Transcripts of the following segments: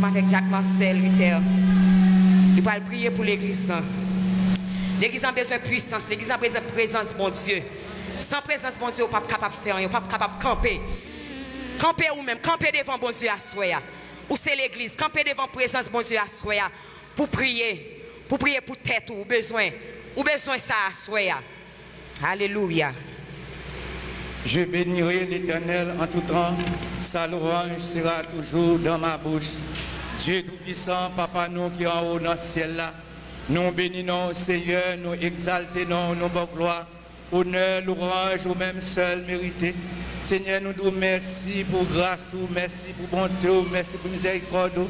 avec Jacques Marcel, Luther. Il va prier pour l'église. L'église a besoin de puissance, l'église a besoin de présence, mon Dieu. Sans présence, mon Dieu, on n'est pas capable de faire rien, on n'est pas capable de camper. Camper ou même, camper devant mon Dieu à soya. Ou c'est l'église, camper devant présence, mon Dieu à soya. Pour prier pour tête ou besoin ça à soya. Alléluia. Je bénirai l'Éternel en tout temps, sa louange sera toujours dans ma bouche. Dieu Tout-Puissant, Papa, nous qui en haut dans le ciel là, nous bénissons, Seigneur, nous exaltons nos bonnes gloires, honneur, louange, ou même seul mérité. Seigneur, nous disons merci pour grâce, merci pour bonté, merci pour miséricorde,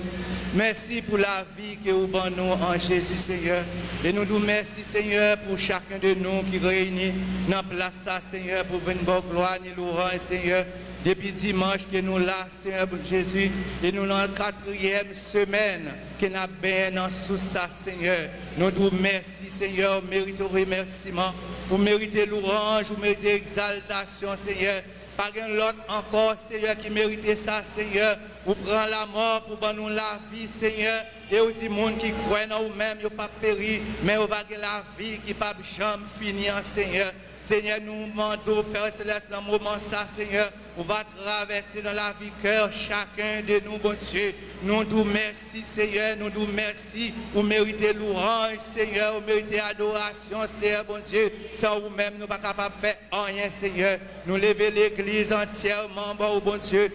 merci pour la vie que vous donnez nous en Jésus, Seigneur. Et nous disons merci, Seigneur, pour chacun de nous qui réunit dans la place, Seigneur, pour venir bonne gloire, nous louange, Seigneur. Depuis dimanche que nous là, Seigneur Jésus, et nous dans la 4e semaine que nous avons bien sous ça, Seigneur. Nous disons merci, Seigneur, vous méritez remerciement, vous méritez louange, vous méritez exaltation, Seigneur. Pas l'autre encore, Seigneur, qui méritait ça, Seigneur. Vous prenez la mort pour nous la vie, Seigneur. Et vous dites, monde qui croit en vous-même, vous pas péri, mais vous avez la vie qui pas jamais finir, Seigneur. Seigneur, nous demandons, Père Céleste, dans le moment ça, Seigneur, on va traverser dans la vie cœur chacun de nous, bon Dieu. Nous nous merci, Seigneur, nous nous merci. Vous méritez louange, Seigneur, vous méritez adoration, Seigneur, bon Dieu. Sans vous-même, nous ne sommes pas capables de faire rien, Seigneur. Nous lever l'église entièrement, bon Dieu.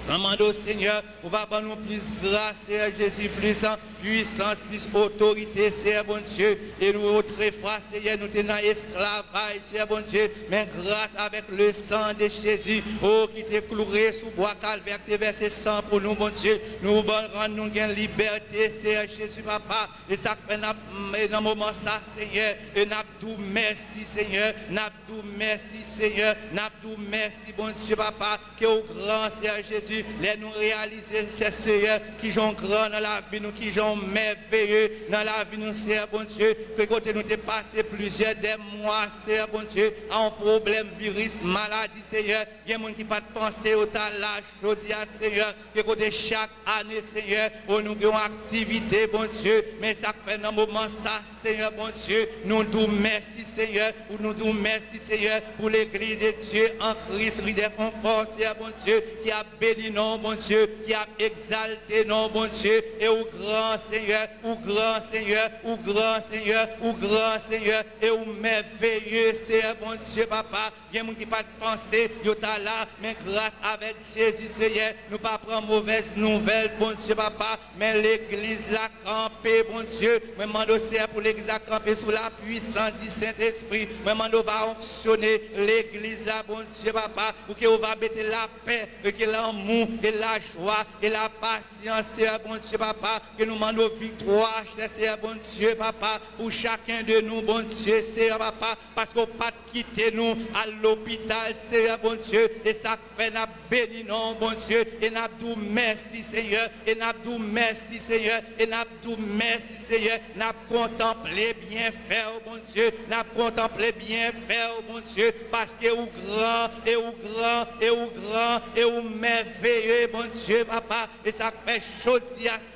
Demandons, Seigneur, on va prendre nous plus grâce, Seigneur Jésus, plus puissance, plus autorité, Seigneur bon Dieu. Et nous, autrefois, Seigneur, nous sommes dans l'esclavage, Seigneur bon Dieu. Mais grâce avec le sang de Jésus, oh, qui t'est cloué sous bois calvaire, qui versé sang pour nous, bon Dieu. Nous rendons nous gain liberté, Seigneur Jésus, Papa. Et ça fait dans le moment ça, Seigneur. Et nous tout merci, Seigneur. Nous tout merci, Seigneur. Nous tout merci, bon Dieu, Papa. Que au grand Seigneur Jésus. Les nous réaliser, Seigneur, qui sont grands dans la vie, nous qui sont merveilleux dans la vie, nous, Seigneur, bon Dieu, que côté nous t'es passé plusieurs des mois, Seigneur, bon Dieu, à un problème, virus, maladie, Seigneur, il y a des gens qui pas penser au talage, aujourd'hui, Seigneur, que côté chaque année, Seigneur, où nous avons activité, bon Dieu, mais ça fait dans le moment, ça, Seigneur, bon Dieu, nous nous merci, Seigneur, nous nous merci, Seigneur, pour l'église de Dieu en Christ, leader fort, Seigneur, bon Dieu, qui a béni non, bon Dieu, qui a exalté, non, bon Dieu, et au grand Seigneur, au grand Seigneur, au grand Seigneur, au grand Seigneur, et au merveilleux Seigneur, bon Dieu, Papa. Il y a des gens qui pas de penser, ils sont là, mais grâce avec Jésus, Seigneur, nous ne pas prendre mauvaise nouvelle, bon Dieu, Papa, mais l'église l'a campé, bon Dieu. Je demande au Seigneur pour l'église à camper sous la puissance du Saint-Esprit. Je demande va fonctionner l'église là, bon Dieu, Papa, pour qu'on va mettre la paix, que l'amour, et la joie et la patience, Seigneur bon Dieu, Papa, que nous demandons victoire, Seigneur bon Dieu, Papa, pour chacun de nous, bon Dieu, Seigneur, Papa, parce qu'on pas quitter nous à l'hôpital, Seigneur bon Dieu, et ça fait nous béni, non, bon Dieu, et nous disons merci, Seigneur, et nous disons merci, Seigneur, et nous disons merci, Seigneur, nous contemplé bien faire, bon Dieu, nous contemplé bien faire, bon Dieu, parce que vous grand, et vous grand, et vous grand, et vous merveilleux, bon Dieu, Papa, et ça fait chaud,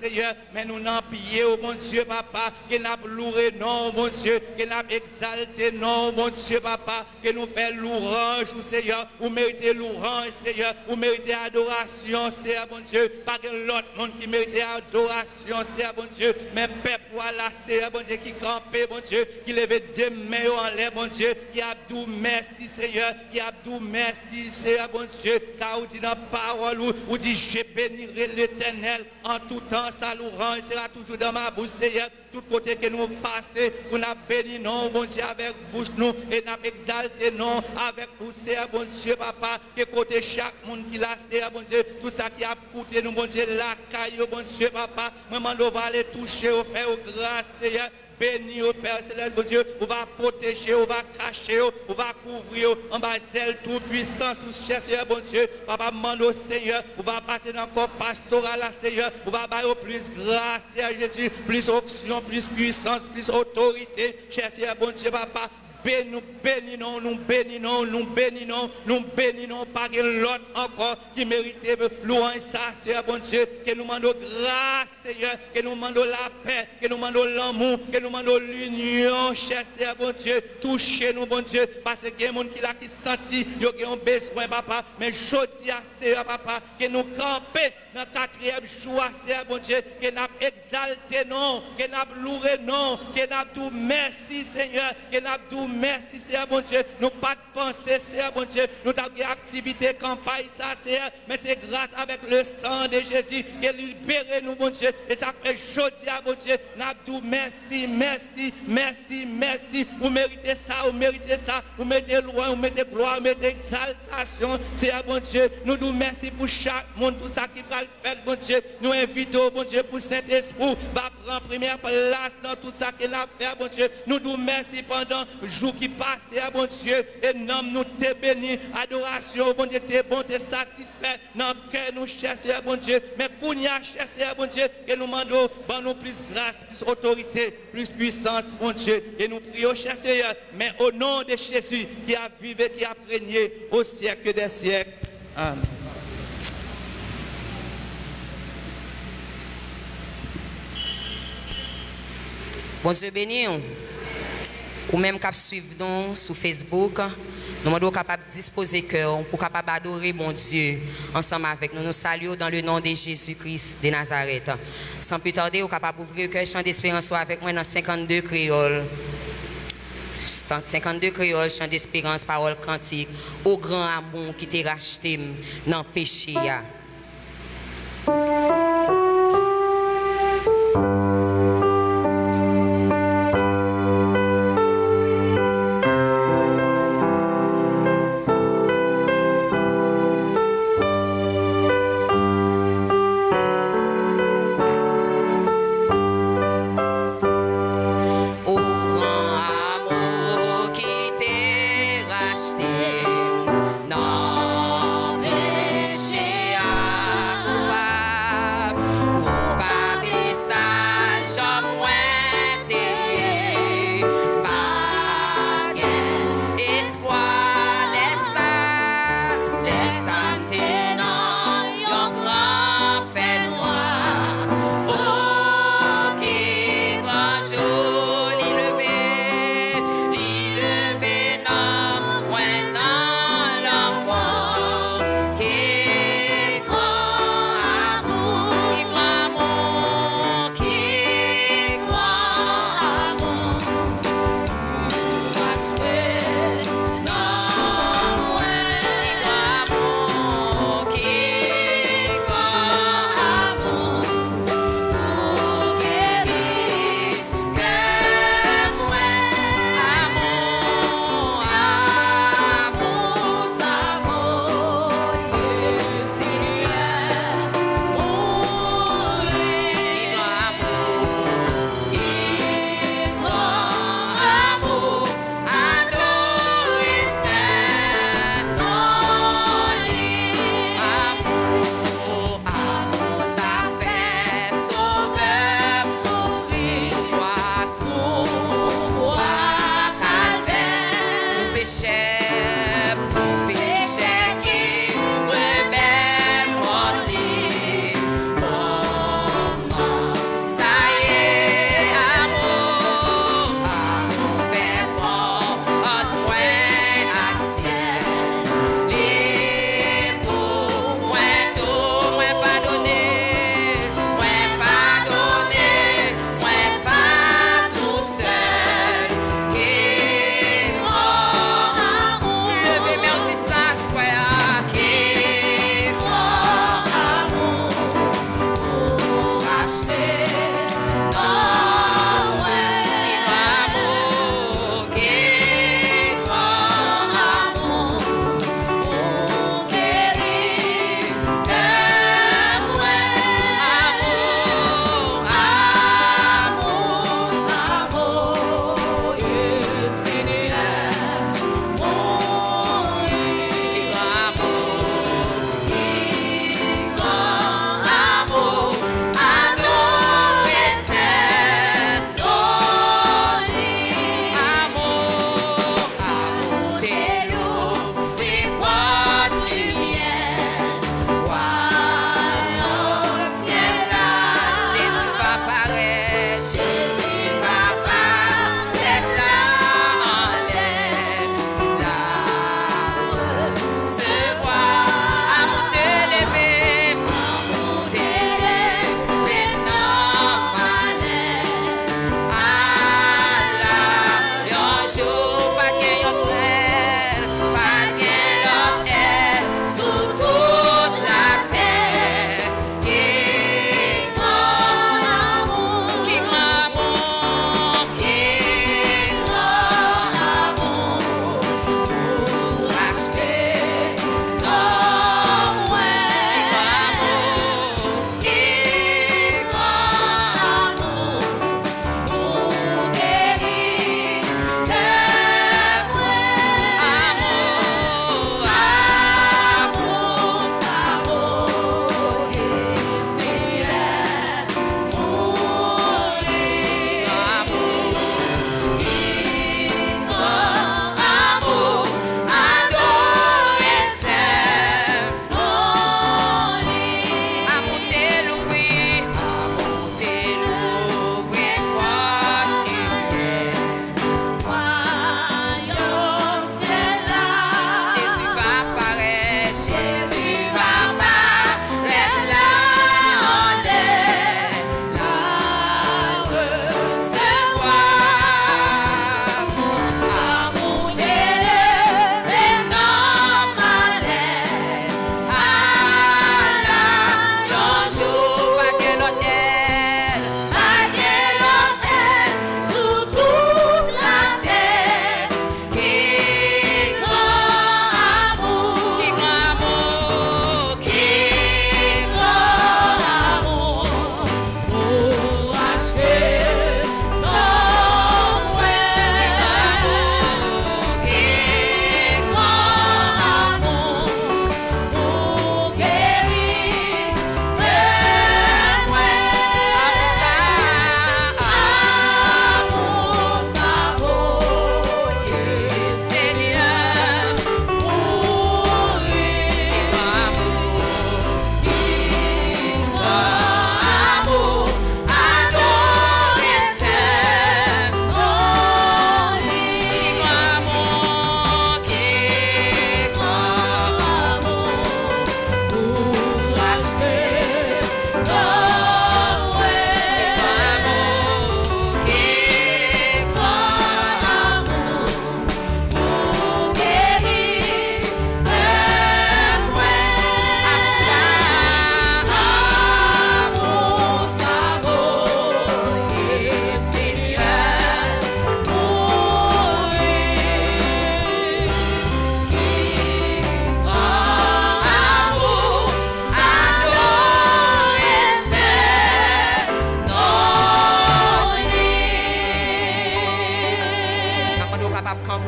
Seigneur, mais nous n'en pillons, bon Dieu, Papa, que nous loué, non, bon Dieu, que nous exalté, non, bon Dieu, Papa, que nous fait louange, Seigneur, vous méritez louange, Seigneur, vous méritez adoration, Seigneur, bon Dieu, pas que l'autre monde qui mérite adoration, Seigneur, bon Dieu, mais peuple, voilà, Seigneur, bon Dieu, qui campait, bon Dieu, qui levait des mains en l'air, bon Dieu, qui a dit merci, Seigneur, qui a dit merci, Seigneur, bon Dieu, car vous dites dans la parole, vous dites, je bénirai l'Éternel en tout temps, sa louange sera toujours dans ma bouche, Seigneur, tout côté que nous passons, nous avons béni, non, bon Dieu, avec bouche, nous, et nous avons exalté, non, avec vous, Seigneur, bon Dieu, Papa, que côté chaque monde qui l'a, Seigneur, bon Dieu, tout ça qui a coûté nous, bon Dieu, la caillou, bon Dieu, Papa, maman, nous va aller toucher, au faire grâce, Seigneur. Béni au Père Céleste, bon Dieu, on va protéger, on va cacher, on va couvrir, on va zèle tout puissant sous Seigneur, bon Dieu. Papa, demande au Seigneur, on va passer dans le corps pastoral, Seigneur, on va bailler plus grâce, Seigneur Jésus, plus option, plus puissance, plus autorité, Seigneur, bon Dieu, Papa. nous bénissons, nous bénissons, nous bénissons, nous bénissons, pas que l'autre encore qui méritait louange ça, Seigneur bon Dieu, que nous demandons grâce, Seigneur, que nous demandons la paix, que nous demandons l'amour, que nous demandons l'union, cher Seigneur bon Dieu, touchez-nous, bon Dieu, parce que il y a des gens qui senti, ils ont besoin, papa, mais je dis à Seigneur, papa, que nous camper dans le 4e jour, Seigneur bon Dieu, que nous exalté non, que nous loué non, que nous dit merci, Seigneur, que nous dit merci, Seigneur bon Dieu, nous pas de pensée, Seigneur bon Dieu, nous avons des activités, campagne, ça, Seigneur, mais c'est grâce avec le sang de Jésus que libérez nous, bon Dieu, et ça fait jeudi à bon Dieu, nous dit merci, merci, merci, merci, vous méritez ça, vous méritez ça, vous mettez loin, vous mettez gloire, vous mettez exaltation, Seigneur bon Dieu, nous disons merci pour chaque monde, tout ça qui va le faire, bon Dieu, nous invitons, bon Dieu, pour Saint-Esprit, va prendre première place dans tout ça qu'il a fait, bon Dieu, nous disons merci pendant le jour qui passe, bon Dieu, et nous te bénis, adoration, bon Dieu, t'es bon, t'es satisfait, dans le cœur nous cherchons, bon Dieu, mais qu'on y a cherché, bon Dieu, que nous demandons, bon nous plus grâce, plus autorité, plus puissance, bon Dieu, et nous prions, cher Seigneur, mais au nom de Jésus, qui a vécu, qui a régné au siècle des siècles. Amen. Bon Dieu béni, ou même cap suivre nous sur Facebook, nous sommes capables de disposer cœur pour capable adorer mon Dieu ensemble avec nous. Nous saluons dans le nom de Jésus-Christ de Nazareth. Sans plus tarder, vous capable d'ouvrir le cœur chant d'espérance avec moi dans 52 créoles. 52 créoles, chant d'espérance, parole cantique, au grand amour qui t'a racheté dans le péché. Racheté, non péché.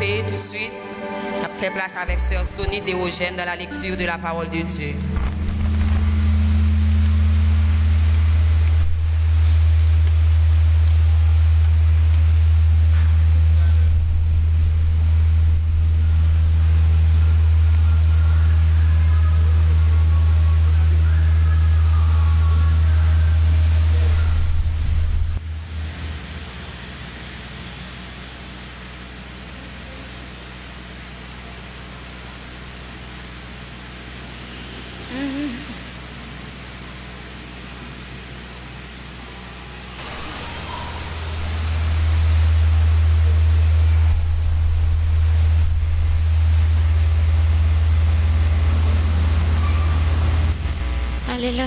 prier tout de suite. On fait place avec sœur Sonie Déogène dans la lecture de la parole de Dieu. Alléluia.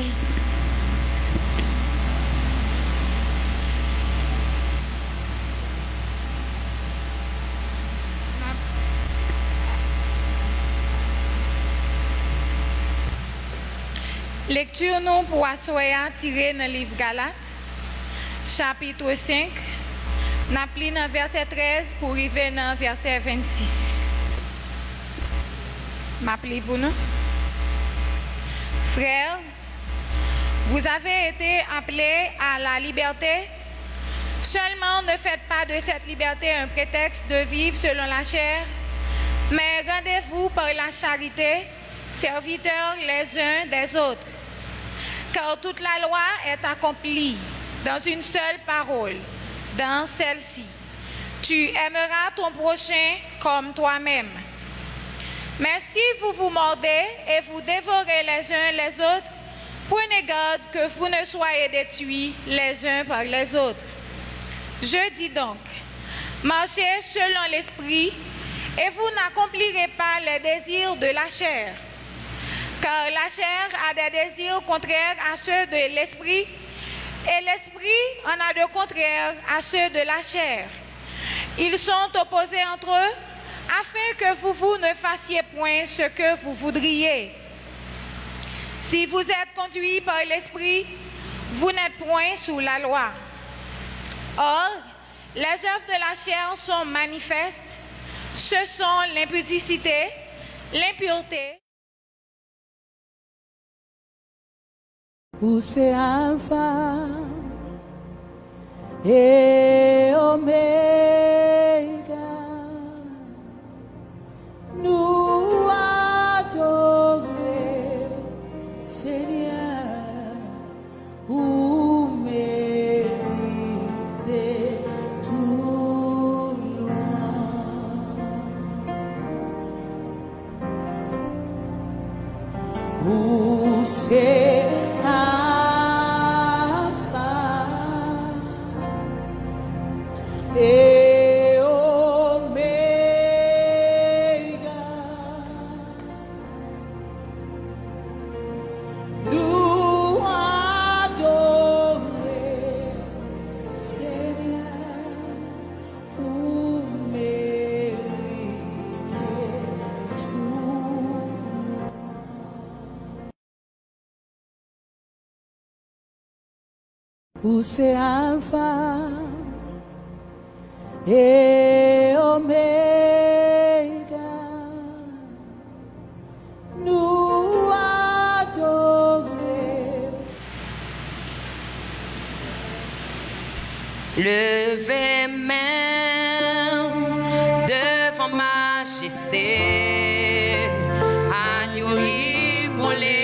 Lecture nous pour assoya tiré dans le livre Galates, chapitre 5, n'a pris dans verset 13 pour arriver dans verset 26. M'appelez pour nous. Frères, vous avez été appelés à la liberté. Seulement ne faites pas de cette liberté un prétexte de vivre selon la chair, mais rendez-vous par la charité, serviteurs les uns des autres. Car toute la loi est accomplie dans une seule parole, dans celle-ci. Tu aimeras ton prochain comme toi-même. Mais si vous vous mordez et vous dévorez les uns les autres, prenez garde que vous ne soyez détruits les uns par les autres. Je dis donc, marchez selon l'esprit et vous n'accomplirez pas les désirs de la chair. Car la chair a des désirs contraires à ceux de l'esprit et l'esprit en a de contraires à ceux de la chair. Ils sont opposés entre eux afin que vous ne fassiez point ce que vous voudriez. Si vous êtes conduits par l'esprit, vous n'êtes point sous la loi. Or, les œuvres de la chair sont manifestes. Ce sont l'impudicité, l'impureté. Où c'est Alpha et Oméga, nous adorer, Seigneur, où mériter tout loin. Où c'est et Oméga, nous adorer, Seigneur, où mériter tout. Où c'est Alpha et Oméga, nous adorer. Levez main devant majesté, agneau immolé.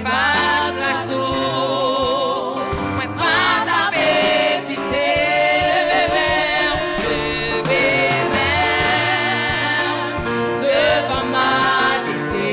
Pas grâce au, mais pas d'avait existé. Devant majesté.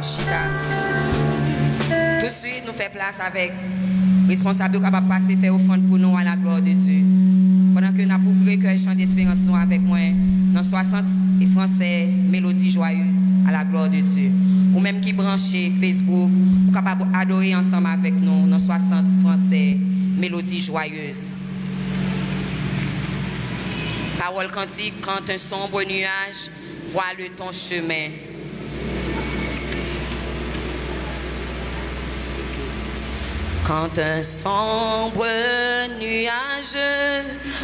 chita. Tout de suite, nous faisons place avec responsable capable de passer, faire offrande pour nous à la gloire de Dieu. Pendant que nous avons ouvert cœur et chant d'espérance avec moi, dans 60 et français, mélodie joyeuse à la gloire de Dieu. Ou même qui branchez Facebook, ou capable d'adorer ensemble avec nous dans 60 français, mélodie joyeuse. Parole cantique, quand un sombre nuage voile ton chemin. Quand un sombre nuage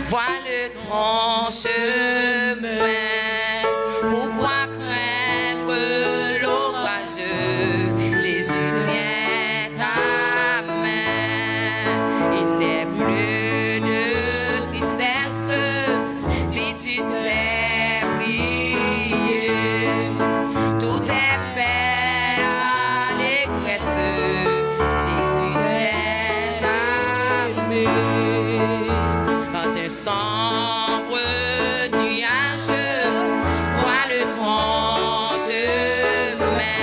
voile ton chemin, pourquoi craindre l'orage? Jésus tient ta main. Il n'est plus de tristesse si tu sais prier. Tout est paix, allégresse. Quand un sombre nuage voile ton chemin,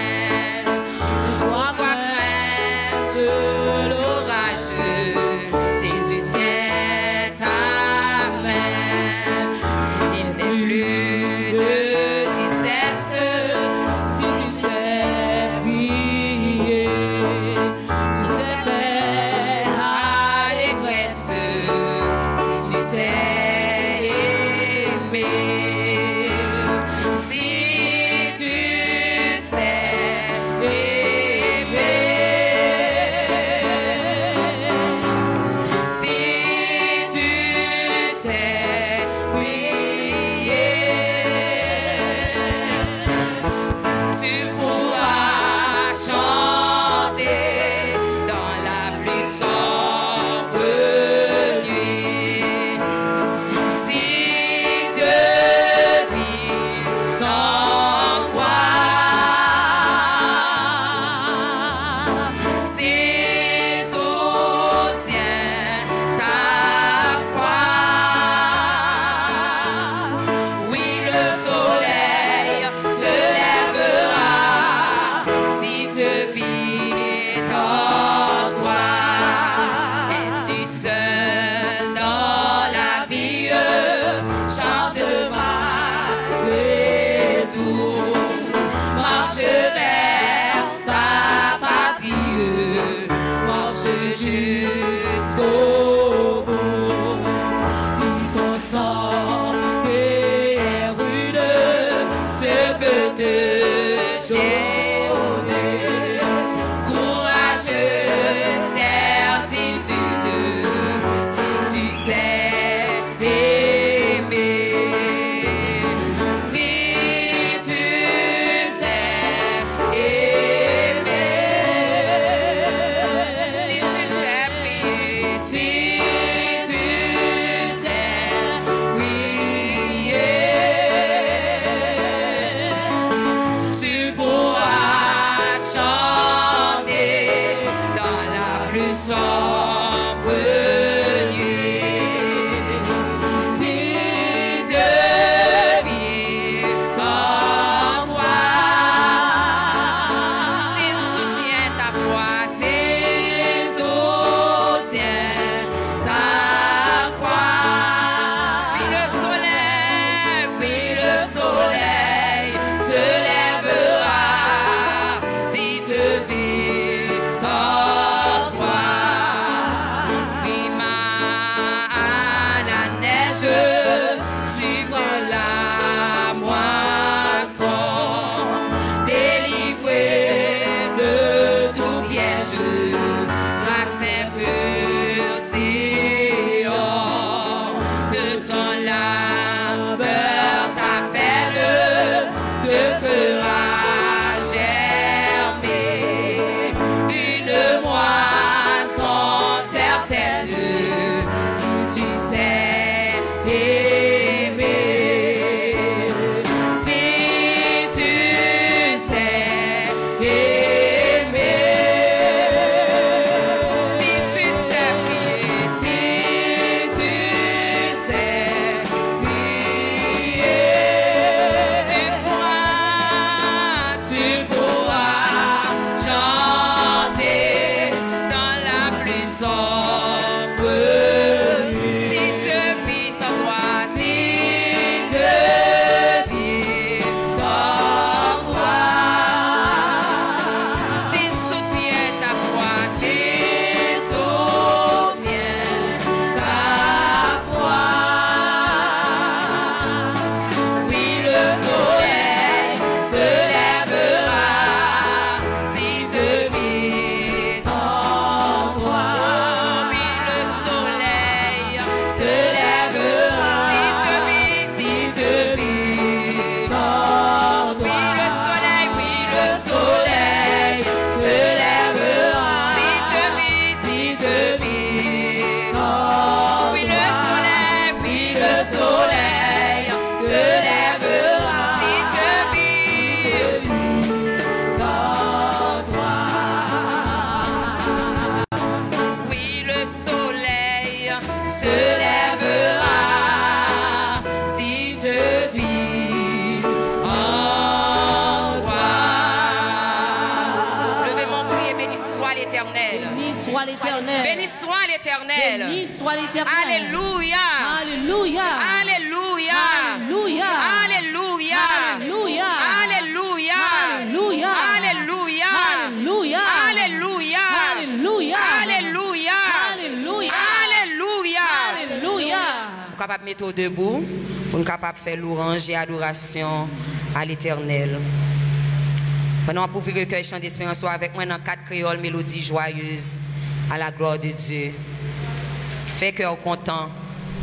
pourquoi craindre l'orage? Jésus tient ta main. Il n'est plus de tristesse si tu sais prier. Tout est paix, allégresse. Si tu sais aimer, si tu sais aimer, si tu sais prier, tu pourras chanter dans la plus sombre nuit. Si Dieu vit dans toi, s'il soutient ta foi, oui, le soleil se lèvera. Si Dieu vit dans toi, es-tu seul dans la vie? Chante malgré tout, marche vers ta patrie, marche jusqu'au bout. Si ton sang est rude, je peux te gérer. Courageux, certitude, si tu sais aimer. Si tu sais aimer, si tu sais prier, si tu sais prier, tu pourras chanter dans la plus sombre nuit. Si Dieu vit en toi, s'il soutient ta foi, s'il soutient ta foi, oui, le soleil se lèvera. Si Dieu vit en toi, frima à la neige, suivre la moisson, délivré de tout piège, grâce impure Sion, de ton labeur t'appelle, te fera germer une moisson certaine, si tu sais aimer. Si tu sais aimer, si tu sais prier, si tu sais prier, tu pourras soit l'Éternel. Béni soit l'Éternel. Béni soit l'Éternel. Alléluia. Alléluia. Alléluia. Alléluia. Alléluia. Alléluia. Alléluia. Alléluia. Alléluia. Alléluia. Alléluia. Alléluia. Alléluia. Alléluia. Alléluia. Alléluia. Nous sommes capables de mettre debout pour nous capables de faire louange et adoration à l'Éternel. Pendant pour ouvrir le cœur chant d'espérance avec moi dans 4 créoles mélodies joyeuses à la gloire de Dieu. Fait cœur content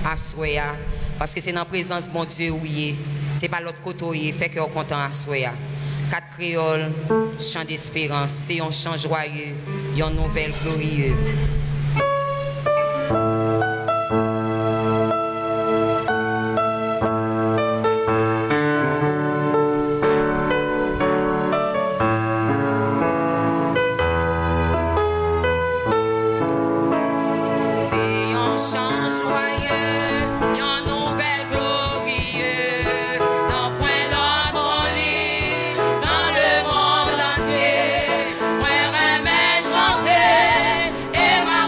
à soya parce que c'est dans la présence de mon Dieu où il est. C'est pas l'autre côté où il est. Fait cœur content à soya. 4 créoles, chant d'espérance, c'est un chant joyeux, une nouvelle glorieuse. Et ma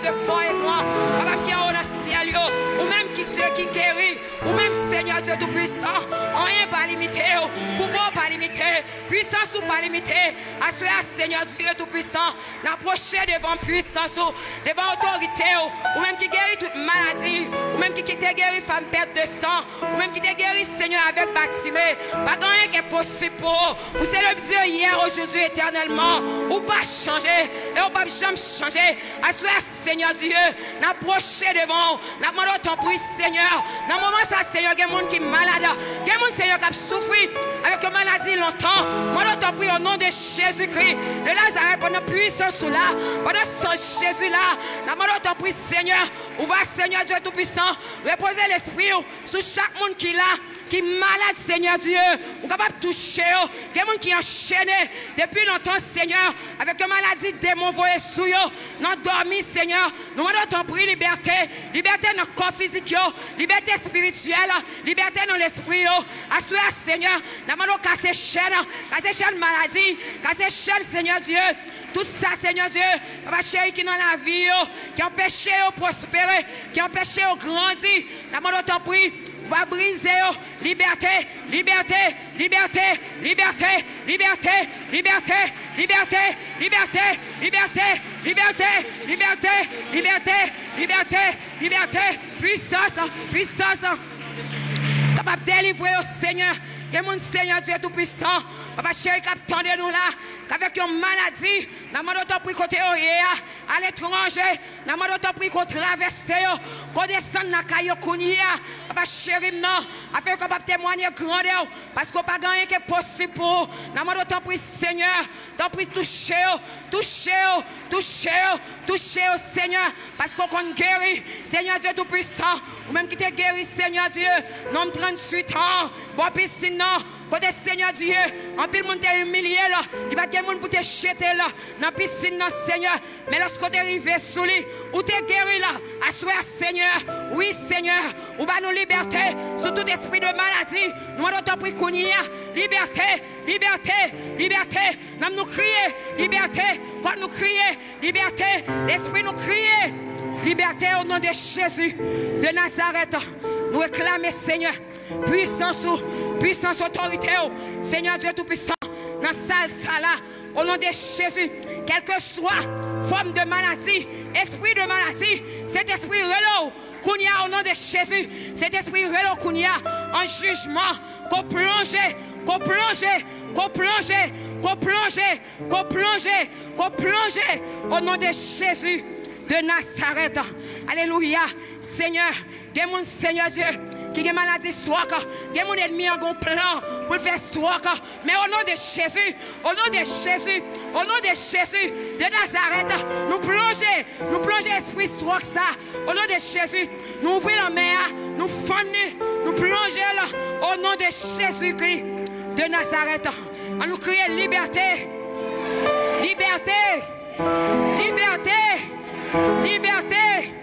Dieu fort et grand, papa qui est en ciel, ou même qui Dieu qui guérit, ou même Seigneur Dieu tout-puissant, rien pas limité, pouvoir pas limité, puissance ou pas limité, assuré Seigneur Dieu tout-puissant, n'approcher devant puissance, devant autorité, ou même qui guérit toute maladie, ou même qui t'a guéri femme perte de sang, ou même qui t'a guéri Seigneur avec baptisé, pas rien qui est possible pour vous, c'est le Dieu hier, aujourd'hui, éternellement, ou pas changer, et ou pas jamais changer, assuré Seigneur Dieu, n'approcher devant, n'a demandé ton prix Seigneur, dans le moment ça Seigneur, il y a des gens qui sont malades, il y a des gens Seigneur qui ont souffert avec une maladie longtemps, moi je t'en prie au nom de Jésus-Christ, de Nazareth, pendant puissance là, pendant son Jésus là, n'a demandé ton prix Seigneur, ouvre Seigneur Dieu tout-puissant, reposez l'esprit sur chaque monde qui est là, qui est malade, Seigneur Dieu, ou capable de toucher, il y a des gens qui sont enchaînés depuis longtemps, Seigneur, avec une maladie démon voyé sous eux, non dormi, Seigneur, nous demandons ton prix, liberté, liberté dans le corps physique, liberté spirituelle, liberté dans l'esprit, assurez, Seigneur, nous demandons casser chaîne maladie, casser chaîne, Seigneur Dieu, tout ça, Seigneur Dieu, papa chéri qui est dans la vie, qui empêche de prospérer, qui empêche de grandir, nous demandons ton prix, va briser, liberté, liberté, liberté, liberté, liberté, liberté, liberté, liberté, liberté, liberté, liberté, liberté, liberté, liberté, puissance, puissance, capable de délivrer au Seigneur. Que mon Seigneur Dieu tout-puissant, papa chéri, qui attendez nous là, qu'avec une maladie, nous avons pris côté à l'étranger, nous avons pris qu'on traverse, qu'on descend dans la caille, papa chéri, non, afin qu'on puisse témoigner grandeur, parce qu'on n'a pas gagné qui est possible pour nous avons pris Seigneur, t'en prie toucher, toucher, toucher, toucher au Seigneur, parce qu'on guérit, Seigneur Dieu tout-puissant, ou même qui t'a guéri, Seigneur Dieu, nom 38 ans, bon piscine, côté Seigneur Dieu, en pile monde t'es humilié là, il va quelqu'un pour te jeter là, dans la piscine, Seigneur, mais lorsque tu es arrivé sous lui, ou tu es guéri là, assois Seigneur, oui Seigneur, ou va nous liberté, sur tout esprit de maladie, nous allons t'en prier, liberté, liberté, liberté, nous crier, liberté, quand nous crier, liberté, l'esprit nous crier, liberté au nom de Jésus, de Nazareth, nous réclamer Seigneur, puissance, autorité, Seigneur Dieu Tout-Puissant, dans la salle là, au nom de Jésus, quelle que soit forme de maladie, esprit de maladie, cet esprit relou, qu'on y a au nom de Jésus, cet esprit relou qu'on y a en jugement, qu'on plonge, qu'on plonge, qu'on plonge, qu'on plonge, qu'on plonge, qu'on plonge, au nom de Jésus de Nazareth. Alléluia, Seigneur, mon Seigneur Dieu, qui a maladie stroke, qui a mon ennemi en plan pour faire stroke, mais au nom de Jésus, au nom de Jésus, au nom de Jésus de Nazareth, nous plongeons l'esprit stroke ça, au nom de Jésus, nous ouvrons la mer, nous fondons, nous plongeons là, au nom de Jésus-Christ de Nazareth, on nous crie liberté, liberté, liberté, liberté,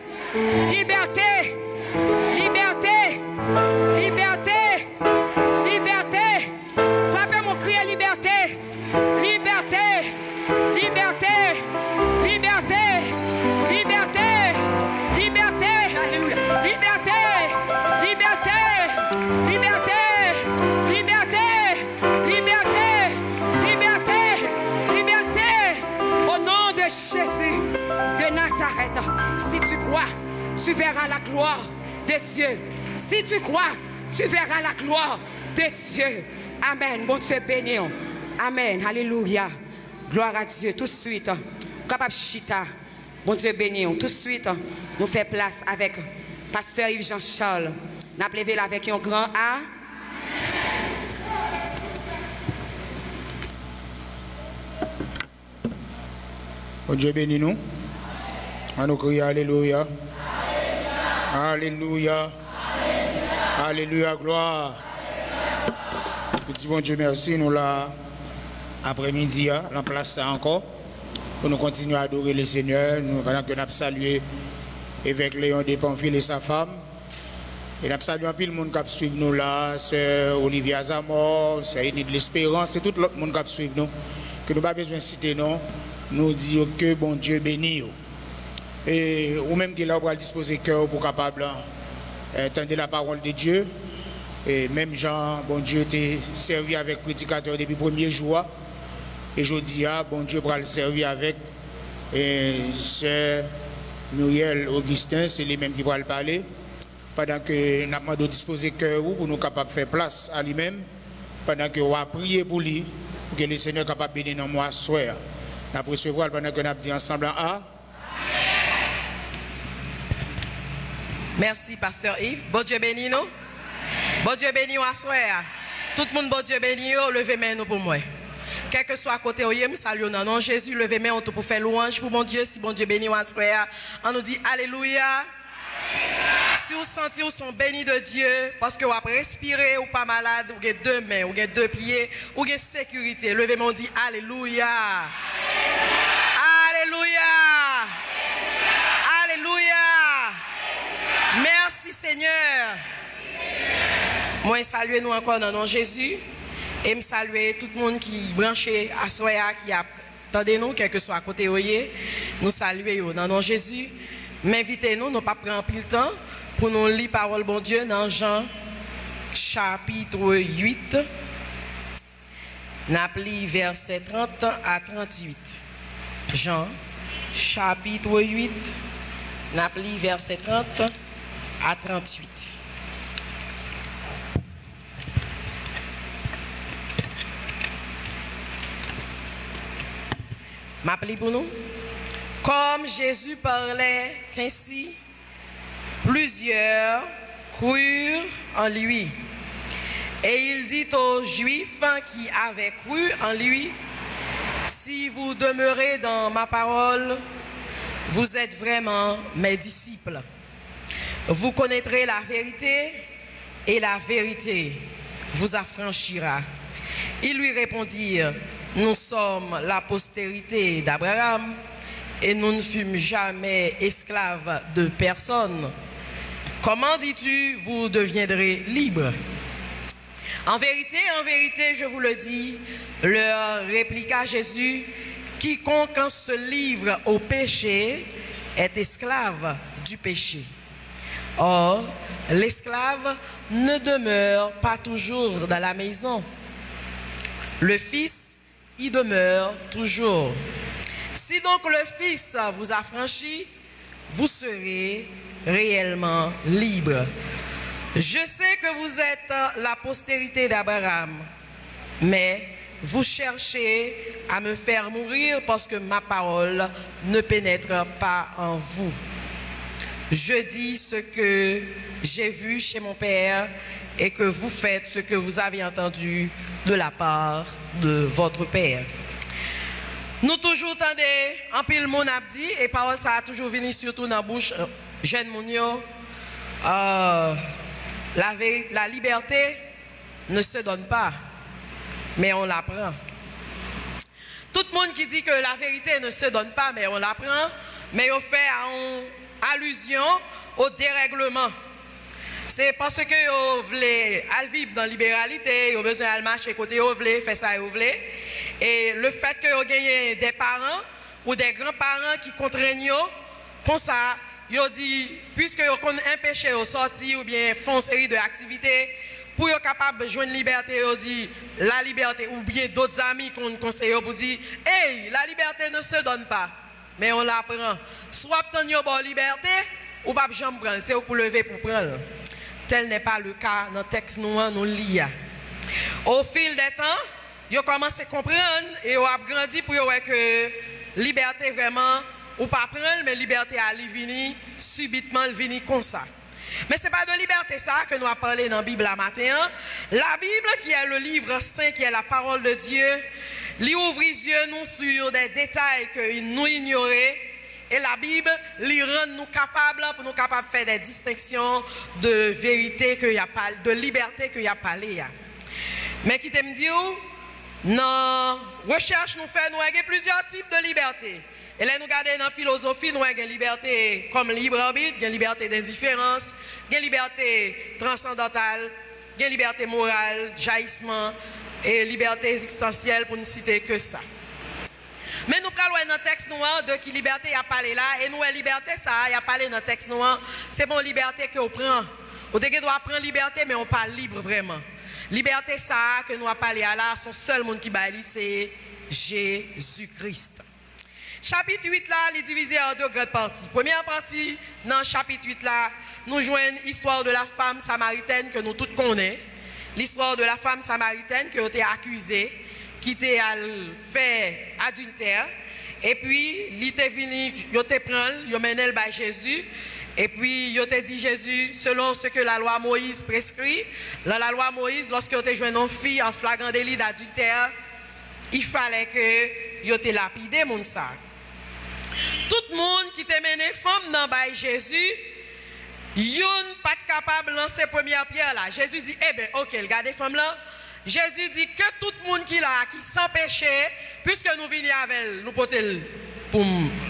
liberté, liberté, liberté, liberté, frappez mon cri à liberté, liberté, liberté, liberté, liberté, liberté, alléluia, liberté, liberté, liberté, liberté, liberté, liberté, liberté, au nom de Jésus de Nazareth. Si tu crois, tu verras la gloire de Dieu. Si tu crois, tu verras la gloire de Dieu. Amen. Bon Dieu béni. Amen. Alléluia. Gloire à Dieu. Tout de suite, capable chita. Bon Dieu béni. Tout de suite, nous faisons place avec Pasteur Yves Jean-Charles. Nous appelons avec un grand A. Bon Dieu béni nous. On nous crie Alléluia. Alléluia. Alléluia, gloire. Petit bon Dieu, merci. Nous là, après-midi, en place ça encore. Pour nous continuer à adorer le Seigneur. Nous avons salué avec Léon de Pamphile et sa femme. Et nous avons salué un peu le monde qui suit nous là. C'est Olivier Azamor, c'est Enid de l'Espérance, c'est tout l'autre monde qui suit nous. Que nous n'avons pas besoin de citer non. Nous disons que bon Dieu bénit. Et ou même qui là pour disposer cœur pour capable entendre la parole de Dieu. Et même Jean, bon Dieu, t'es servi avec prédicateur depuis le premier jour. Et je dis, bon Dieu, pour le servir avec Sœur Muriel Augustin, c'est les mêmes qui vont le parler. Pendant que nous avons disposé cœur pour nous capables de faire place à lui-même. Pendant que nous avons prié pour lui, pour que le Seigneur soit capable de bénir nous à soir. Nous avons recevoir pendant que nous avons dit ensemble A. Merci, Pasteur Yves. Bon Dieu béni nous. Bon Dieu béni nous à soir. Tout le monde, bon Dieu béni nous, levez main nous pour moi. Quel que soit à côté, nous saluons dans nom Jésus, levez main pour faire louange pour mon Dieu. Si bon Dieu béni nous à soir, on nous dit Alléluia. Si vous sentez vous sont bénis de Dieu, parce que vous avez respiré, ou pas malade, ou avez deux mains, ou avez deux pieds, ou avez sécurité, levez main, on dit Alléluia. Alléluia. Alléluia. Merci Seigneur. Moi, je salue nous encore dans le nom de Jésus. Et je salue tout le monde qui est branché à Soya, qui attendez nous, quel que soit à côté de vous. Nous saluons dans le nom de Jésus. M'invitez-nous, nous ne pas prendre plus de temps pour nous lire la parole bon Dieu dans Jean chapitre 8. Nous appelons verset 30 à 38. Jean chapitre 8. Nous appelons verset 30 à 38. M'appelez pour nous. Comme Jésus parlait ainsi, plusieurs crurent en lui. Et il dit aux Juifs qui avaient cru en lui, si vous demeurez dans ma parole, vous êtes vraiment mes disciples. Vous connaîtrez la vérité et la vérité vous affranchira. Ils lui répondirent, nous sommes la postérité d'Abraham et nous ne fûmes jamais esclaves de personne. Comment dis-tu, vous deviendrez libres? En vérité, je vous le dis, leur répliqua Jésus, quiconque se livre au péché est esclave du péché. Or, l'esclave ne demeure pas toujours dans la maison. Le Fils y demeure toujours. Si donc le Fils vous affranchit, vous serez réellement libre. Je sais que vous êtes la postérité d'Abraham, mais vous cherchez à me faire mourir parce que ma parole ne pénètre pas en vous. Je dis ce que j'ai vu chez mon Père et que vous faites ce que vous avez entendu de la part de votre Père. Nous toujours tendez en pile mon abdi et parole ça a toujours venu surtout dans la bouche jeune mounio. La liberté ne se donne pas, mais on l'apprend. Tout le monde qui dit que la vérité ne se donne pas, mais on l'apprend, mais on fait allusion au dérèglement. C'est parce que vous voulez vivre dans la libéralité, vous avez besoin de marcher côté, vous voulez faire ça et vous voulez. Et le fait que vous gagnez des parents ou des grands-parents qui contraignent, comme ça, ils disent, puisque vous avez un péché au sorti ou bien font une série d'activités, pour être capable de jouer une liberté, ils disent la liberté, ou bien d'autres amis qu'on conseille pour dire, hey, la liberté ne se donne pas, mais on l'apprend. Soit vous avez une liberté, ou pas jamais prendre, c'est pour lever pour prendre. Tel n'est pas le cas dans le texte nous lisons. Au fil des temps, ils ont commencé à comprendre et ils ont grandi pour voir que liberté vraiment, ou pas prendre, mais liberté à venir subitement, venir comme ça. Mais ce n'est pas de liberté ça que nous avons parlé dans la Bible à matin. La Bible, qui est le livre saint, qui est la parole de Dieu, lui ouvre les yeux nous sur des détails que nous ignorons. Et la Bible lui rend nous capables pour nous capables de faire des distinctions de vérité que y a pas, de liberté que y a parlé. Mais qui t'aime dire, dans recherche nous fait nous avons plusieurs types de liberté. Et là nous regardons dans la philosophie, nous avons une liberté comme libre arbitre, une liberté d'indifférence, une liberté transcendantale, une liberté morale, jaillissement et liberté existentielle pour ne citer que ça. Mais nous parlons dans le texte noir de qui liberté a parlé là. Et nous, liberté, ça, il a parlé dans le texte noir. C'est bon liberté qu'on prend. On doit prendre liberté, mais on parle libre vraiment. Liberté, ça, que nous a parlé là, son seul monde qui baille, c'est Jésus-Christ. Chapitre 8 là, il est divisé en deux grandes parties. Première partie, dans le chapitre 8 là, nous joignons l'histoire de la femme samaritaine que nous tous connaissons. L'histoire de la femme samaritaine qui a été accusée, qui a fait adultère. Et puis, il était venu, il a pris, il a mené par Jésus. Et puis, il a dit Jésus, selon ce que la loi Moïse prescrit, dans la loi Moïse, lorsqu'il a joué une fille en flagrant délit d'adultère, il fallait que il ait lapidé mon ça. Tout le monde qui t'a mené femme dans le Jésus, yon pas capable de lancer première pierre là. Jésus dit, eh bien, ok, regardez femme là. Jésus dit que tout le monde qui là, qui sans péché, puisque nous venons avec nous porter pour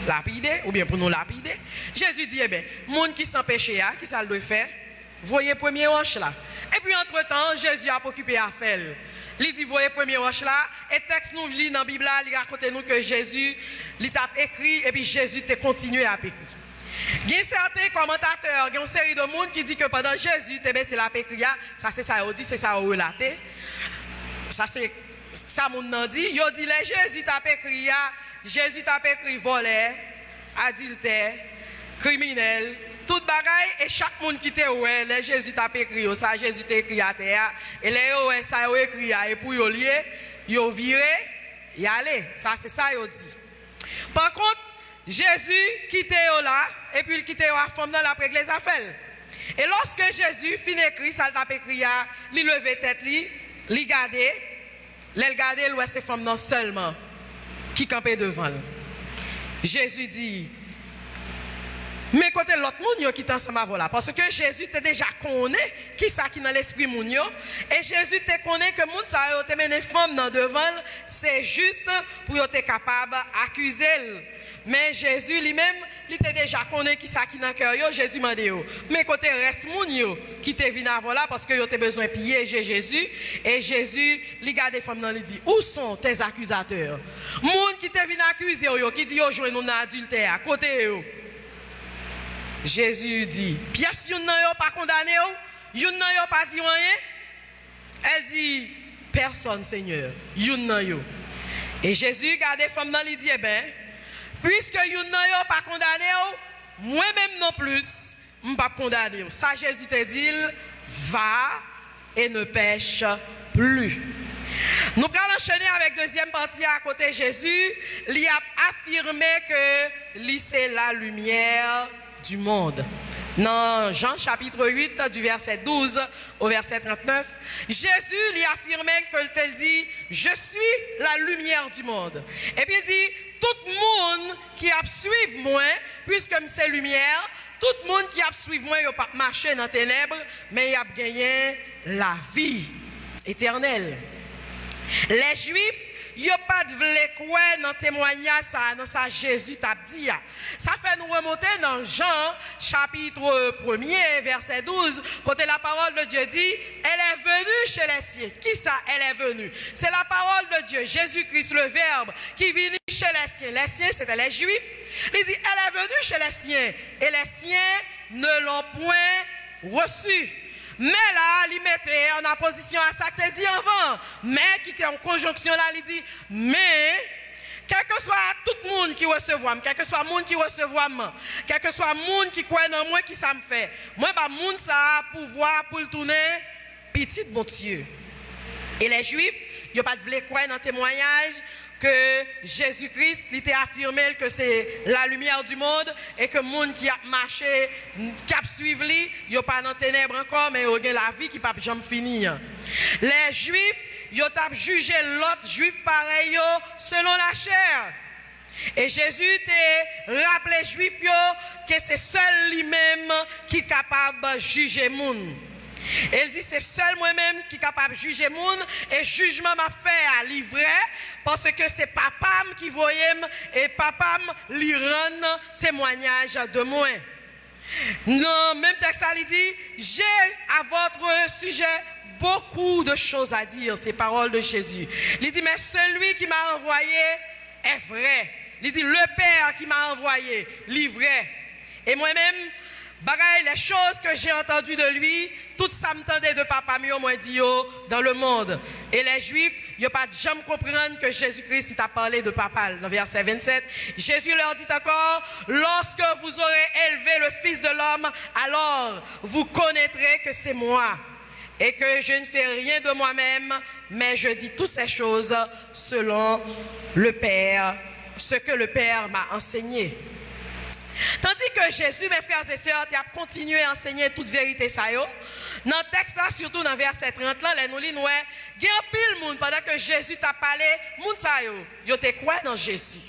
lapider, ou bien pour nous lapider, Jésus dit, eh bien, monde qui sans péché, qui ça doit faire? Voyez premier roche là. Et puis entre-temps, Jésus a occupé à faire. Il dit, voyez premier roche là, et texte nous lit dans la Bible, il raconte nous que Jésus, il t'a écrit, et puis Jésus t'a continué à écrire. Il y a certains commentateurs, il y a une série de monde qui dit que pendant Jésus, c'est la écrit, ça c'est ça, il dit, c'est ça, relaté. Ça c'est ça, mon dit, il dit, Jésus t'a écrit, Jésus t'a écrit voleur, adultère, criminel, tout bagaille, et chaque monde qui te ouais, les Jésus t'a écrit, ça Jésus t'a écrit à terre, et les ouais, ça a écrit, et pour y lier, y viré, y aller. Ça c'est ça, il dit. Par contre, Jésus quitté là, et puis il quitté la femme dans la l'église a fait. Et lorsque Jésus finit écrit, ça t'a écrit, il levé tête, il gardé, il gardé, il ces femmes non seulement qui campait devant lui. Jésus dit, mais côté l'autre monde qui est ensemble voilà, parce que Jésus te déjà connaît qui ça qui dans l'esprit moun yo, et Jésus te connaît que moun ça yo te mené femme dans devant, c'est juste pour yo te capable accuser. Mais Jésus lui-même, il était déjà connaît qui ça qui dans cœur yo, Jésus m'a dit yo. Mais côté reste moun yo qui te vinn avant là parce que yo te besoin piéger Jésus, et Jésus li garde femme dans il dit où sont tes accusateurs? Moun qui te vinn accuser yo qui dit yo joué nous dans adultère côté yo. Jésus dit, pièce yon nan yo pas condamné yo, yon nan yo pas dit rien. Elle dit, personne Seigneur, yon nan yo. Et Jésus garde femme nan li dit, eh ben, puisque yon nan yo pas condamné yo, moi-même non plus, m'pas condamné yo. Ça Jésus te dit, va et ne pêche plus. Nous allons enchaîner avec deuxième partie à côté Jésus, il a affirmé que lui c'est la lumière du monde. Dans Jean chapitre 8 du verset 12 au verset 39, Jésus lui affirmait qu'il dit, je suis la lumière du monde. Et puis il dit, tout le monde qui a suivi moi, puisque c'est lumière, tout le monde qui a suivi moi, il n'a pas marché dans les ténèbres, mais il a gagné la vie éternelle. Les Juifs, il n'y a pas de vle quoi dans le témoignage, dans ça Jésus t'a dit. Ça fait nous remonter dans Jean, chapitre 1er, verset 12, quand la parole de Dieu dit, elle est venue chez les siens. Qui ça, elle est venue? C'est la parole de Dieu, Jésus-Christ, le Verbe, qui vient chez les siens. Les siens, c'était les Juifs. Il dit, elle est venue chez les siens, et les siens ne l'ont point reçue. Mais là, il mettait en opposition à ça que tu dit avant. Mais qui était en conjonction là, il dit, mais, quel que soit tout le monde qui recevra, quel que soit le monde qui recevra, quel que soit le monde qui croit en moi, qui ça me fait. Moi, bah, monde ça a pouvoir pour le tourner, petit bon Dieu. Et les Juifs, ils n'ont pas de croire dans le témoignage que Jésus-Christ, il était affirmé que c'est la lumière du monde et que le monde qui a marché, qui a suivi lui, il n'a pas dans les ténèbres encore, mais il a la vie qui ne peut jamais finir. Les Juifs, ils ont jugé l'autre Juif pareil selon la chair. Et Jésus t'a rappelé les Juifs que c'est seul lui-même qui est capable de juger le monde. Elle dit, c'est seul moi-même qui est capable de juger le monde, et jugement m'a fait à livrer, parce que c'est papa qui voyait, et papa lui rend témoignage de moi. Dans même texte, il dit, j'ai à votre sujet beaucoup de choses à dire, ces paroles de Jésus. Il dit, mais celui qui m'a envoyé est vrai. Il dit, le Père qui m'a envoyé, livré. Et moi-même, bagaille, les choses que j'ai entendues de lui, tout ça me tendait de papa mieux, moi dit dans le monde. Et les Juifs, ils n'ont pas jamais comprendre que Jésus-Christ t'a parlé de papa. Dans verset 27, Jésus leur dit encore, lorsque vous aurez élevé le Fils de l'homme, alors vous connaîtrez que c'est moi. Et que je ne fais rien de moi-même, mais je dis toutes ces choses selon le Père, ce que le Père m'a enseigné. Tandis que Jésus, mes frères et sœurs, a continué à enseigner toute vérité ça yo. Dans le texte là, surtout dans verset 30 là, les nous lisons, il y a un pile monde pendant que Jésus t'a parlé, monde ça yo te croit dans Jésus.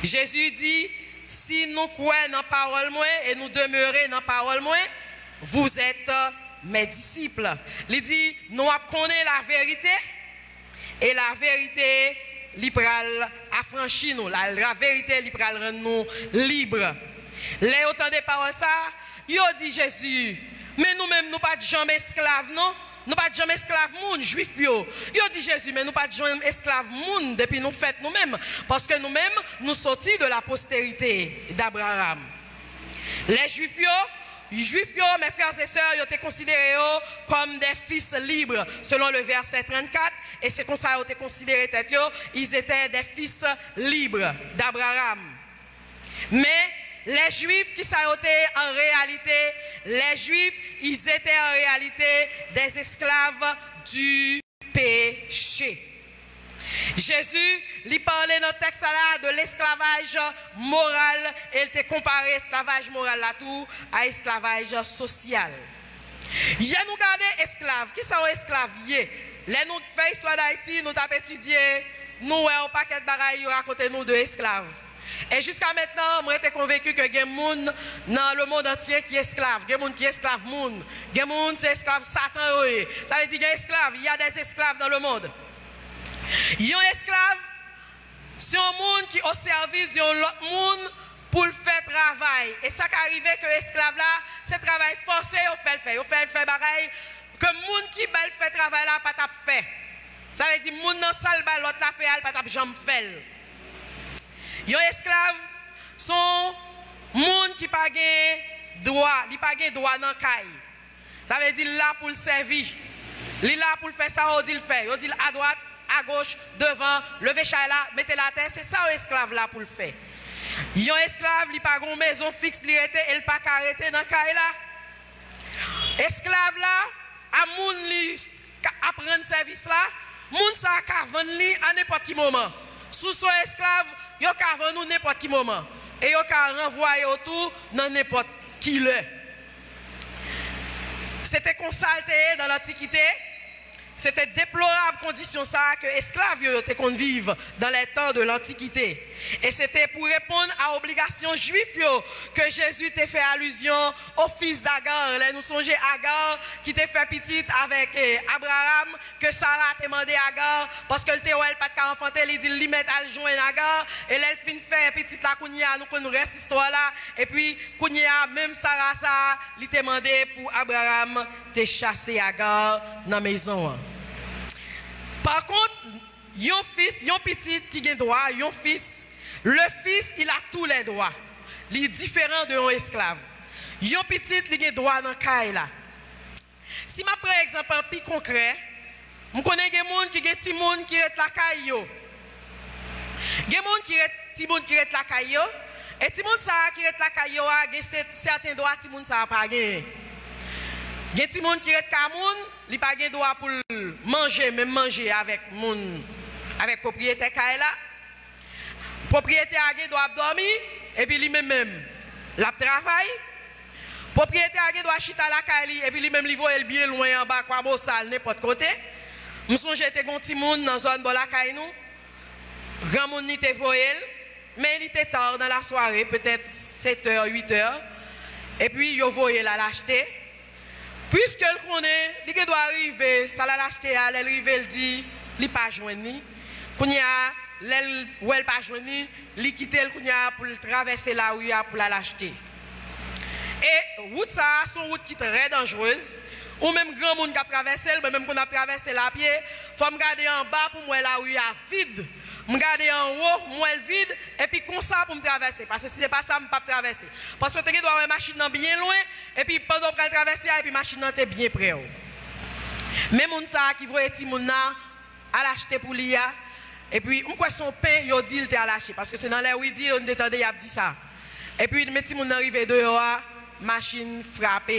Jésus dit, si nous croyons dans la parole moi et nous demeurons dans la parole moi, vous êtes mes disciples. Il dit, nous connaissons la vérité et la vérité libéral affranchi nous. La vérité libéral rend nous libres. Les autant de paroles ça, yo dit Jésus, mais nous-mêmes nous pas jamais esclaves non? Nous pas jamais esclaves moun juifs yo. Yo dit Jésus, mais nous pas jamais esclaves moun depuis nous fait nous-mêmes parce que nous-mêmes nous sortis de la postérité d'Abraham. Les juifs yo, mes frères et sœurs, ils étaient considérés comme des fils libres, selon le verset 34. Et c'est comme ça qu'ils étaient considérés, ils étaient des fils libres d'Abraham. Mais les Juifs qui étaient en réalité, les Juifs, ils étaient en réalité des esclaves du péché. Jésus lui parlait dans le texte là de l'esclavage moral et il t'a comparé l'esclavage moral là tout à l'esclavage social. Il y a nous garder esclaves. Qui sont esclaves? Les nous fait histoire d'Haïti, nous avons étudié, nous avons un paquet de bagailles raconter nous de esclaves. Et jusqu'à maintenant, moi j'étais convaincu que il y a des gens dans le monde entier qui est esclave. Il y a des gens qui sont esclaves monde. Il y a des gens qui sont esclaves Satan. Ça veut dire qu'il y a des esclaves. Il y a des esclaves dans le monde. Yon esclave, c'est un monde qui est au service d'un autre monde pour le faire travail. Et ça qui arrive que l'esclave là, c'est travail forcé, il fait le bagaille que le monde qui fait travail là, pas t'a fait. Ça veut dire que le monde dans salle l'autre la fait, pas t'a jamais fait. Yon esclave, sont monde qui pas gain droit, il pas gain droit dans caille. Ça veut dire là pour le servir. Il là pour le faire ça, on dit le faire. On dit à droite, à gauche, devant, levez chay là, mettez la tête, c'est ça un esclave là pour le faire. Yon esclave, il pas une maison fixe, il était, il pas arrêté dans caille là. Esclave là, à moun li apprendre service là, moun sa ka vendre li à n'importe quel moment. Sous son esclave, yo ka vendre n'importe quel moment et yo ka renvoyer autour dans n'importe qui le. C'était constaté dans l'Antiquité. C'était déplorable condition ça que esclaves étaient qu'on vive dans les temps de l'Antiquité. Et c'était pour répondre à l'obligation juive que Jésus t'a fait allusion au fils d'Agar. Là nous songeons Agar qui t'a fait petite avec Abraham, que Sarah t'a demandé Agar parce que le théoël pas de enfanter, il dit lui mettre à joindre Agar et là elle fin fait petite la kounia nous connaissons reste histoire là et puis kounia même Sarah ça lui t'a demandé pour Abraham te chasser Agar dans la maison. Par contre, yon fils, yon petit qui a droit, yon fils, le fils, il a tous les droits. Il est différent de un esclave. Yon petit, il a droit dans le cas là. Si je prends exemple un plus concret, je connais des gens qui ont des gens qui restent la caille. Des gens qui restent la caille. Et les gens qui restent la caille, ont certains droits que les gens n'ont pas gagné. Il y a des gens qui restent la caille. Il n'a pas de droit pour manger, même manger avec moun, avec propriétaire là. Propriétaire a droit dormir et puis lui-même la travail. Propriétaire a droit chita la caille et puis lui-même il voit bien loin en bas quoi beau sale n'importe côté. Nous songe j'étais gon ti moun dans zone bon la caille nous. Grand moun ni te voyel, mais il était tard dans la soirée, peut-être 7h, 8h. Et puis yo voyel à l'acheter. Puisque le connaît, il doit arriver, ça l'a acheté, elle arrive, elle dit, il pas joindre. Kounya, elle pas joindre, il quitte le kounya pour traverser là où il a pour l'acheter. Et route ça, son route qui est très dangereuse. Ou même grand monde qui a traversé, même qu'on a traversé la pied, faut me garder en bas pour moi là où il y a vide. Je regarde en haut, moi le vide, et puis comme ça pour me traverser. Parce que si ce n'est pas ça, je ne peux pas traverser. Parce que tu dois avoir une machine bien loin, et puis pendant que je traverse, et puis la machine est bien près. Même gens qui voient les gens à l'acheter pour l'IA, et puis on quoi son pain, il dit qu'il est à l'acheter. Parce que c'est dans l'air où il dit, on détendait, il a dit ça. Et puis les gens arrivent dehors, machine frappe.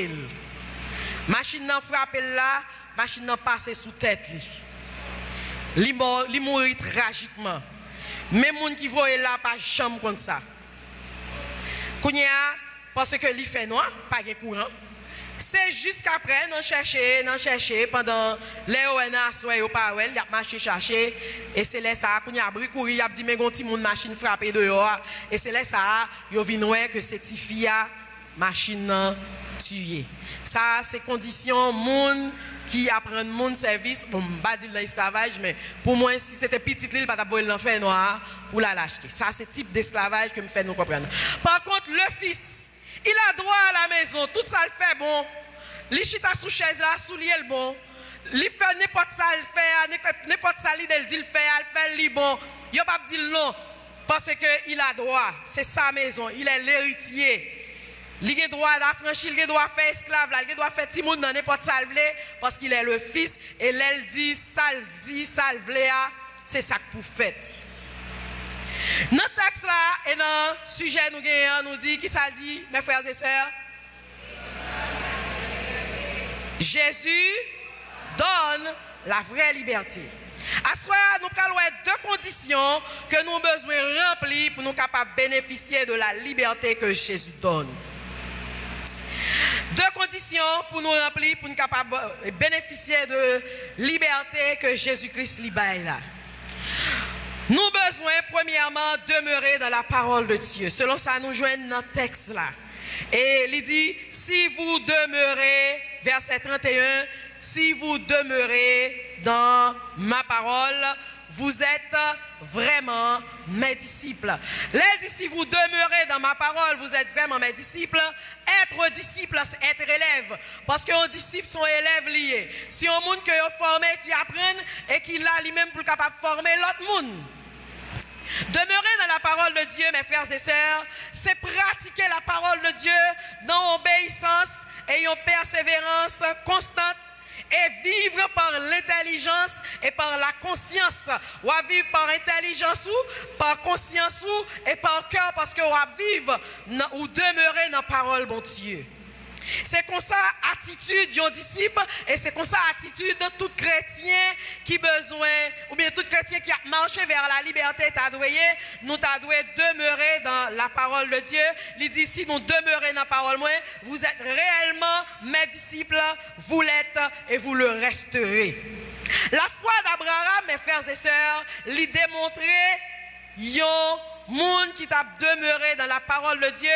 Machine frappe là, machine passe sous tête. Il mourit tragiquement. Même les gens qui voient là, pas jamais comme ça. Parce que il fait noir, pas de courant. C'est jusqu'après, nous chercher pendant les ONA, soit au Powell, il a marché chercher, et c'est là ça, qu'on y a bricouri, il a dit, mais on a une machine frappée dehors, et c'est là ça, il a vu que cette fille a machine tuée. Ça, c'est condition, moun qui apprend mon service, bon, je ne vais pas dire l'esclavage, mais pour moi, si c'était petit, il ne va pas l'enfer noir pour l'acheter. Ça, c'est le type d'esclavage que me fait nous comprendre. Par contre, le fils, il a droit à la maison, tout ça le fait bon. Il chita sous chaise là, soulier le bon. Il fait n'importe ça, il fait, n'importe ça, il dit le fait le bon. Il ne va pas dire non, parce qu'il a droit, c'est sa maison, il est l'héritier. Il a droit d'affranchir, il a droit de faire esclave, il a droit de faire timoun dans n'importe ça, parce qu'il est le fils, et l'elle dit, c'est ça que vous faites. Dans le texte là, et dans le sujet nous dit, qui ça dit, mes frères et sœurs? Jésus donne la vraie liberté. À ce moment-là, nous allons avoir deux conditions que nous avons besoin de remplir pour nous capables de bénéficier de la liberté que Jésus donne. Deux conditions pour nous remplir, pour nous capables de bénéficier de la liberté que Jésus-Christ libère là. Nous avons besoin, premièrement, demeurer dans la parole de Dieu. Selon ça, nous joignons dans le texte là. Et il dit, si vous demeurez, verset 31, si vous demeurez dans ma parole, vous êtes vraiment mes disciples. Il dit, si vous demeurez dans ma parole, vous êtes vraiment mes disciples. Être disciple, c'est être élève. Parce qu'un disciple sont élèves liés. Si on monde que vous formez, qui apprennent et qui l'a lui-même pour capable de former l'autre monde. Demeurer dans la parole de Dieu, mes frères et sœurs, c'est pratiquer la parole de Dieu dans obéissance et une persévérance constante et vivre par l'intelligence et par la conscience. Ou à vivre par intelligence ou par conscience ou et par cœur parce que ou à vivre ou demeurer dans la parole de Dieu. C'est comme ça attitude d'un disciple et c'est comme ça attitude de tout chrétien qui besoin ou bien tout chrétien qui a marché vers la liberté nous devons demeurer dans la parole de Dieu. Il dit si nous demeurons dans la parole vous êtes réellement mes disciples, vous l'êtes et vous le resterez. La foi d'Abraham, mes frères et sœurs, lui démontrait un monde qui t'a demeuré dans la parole de Dieu.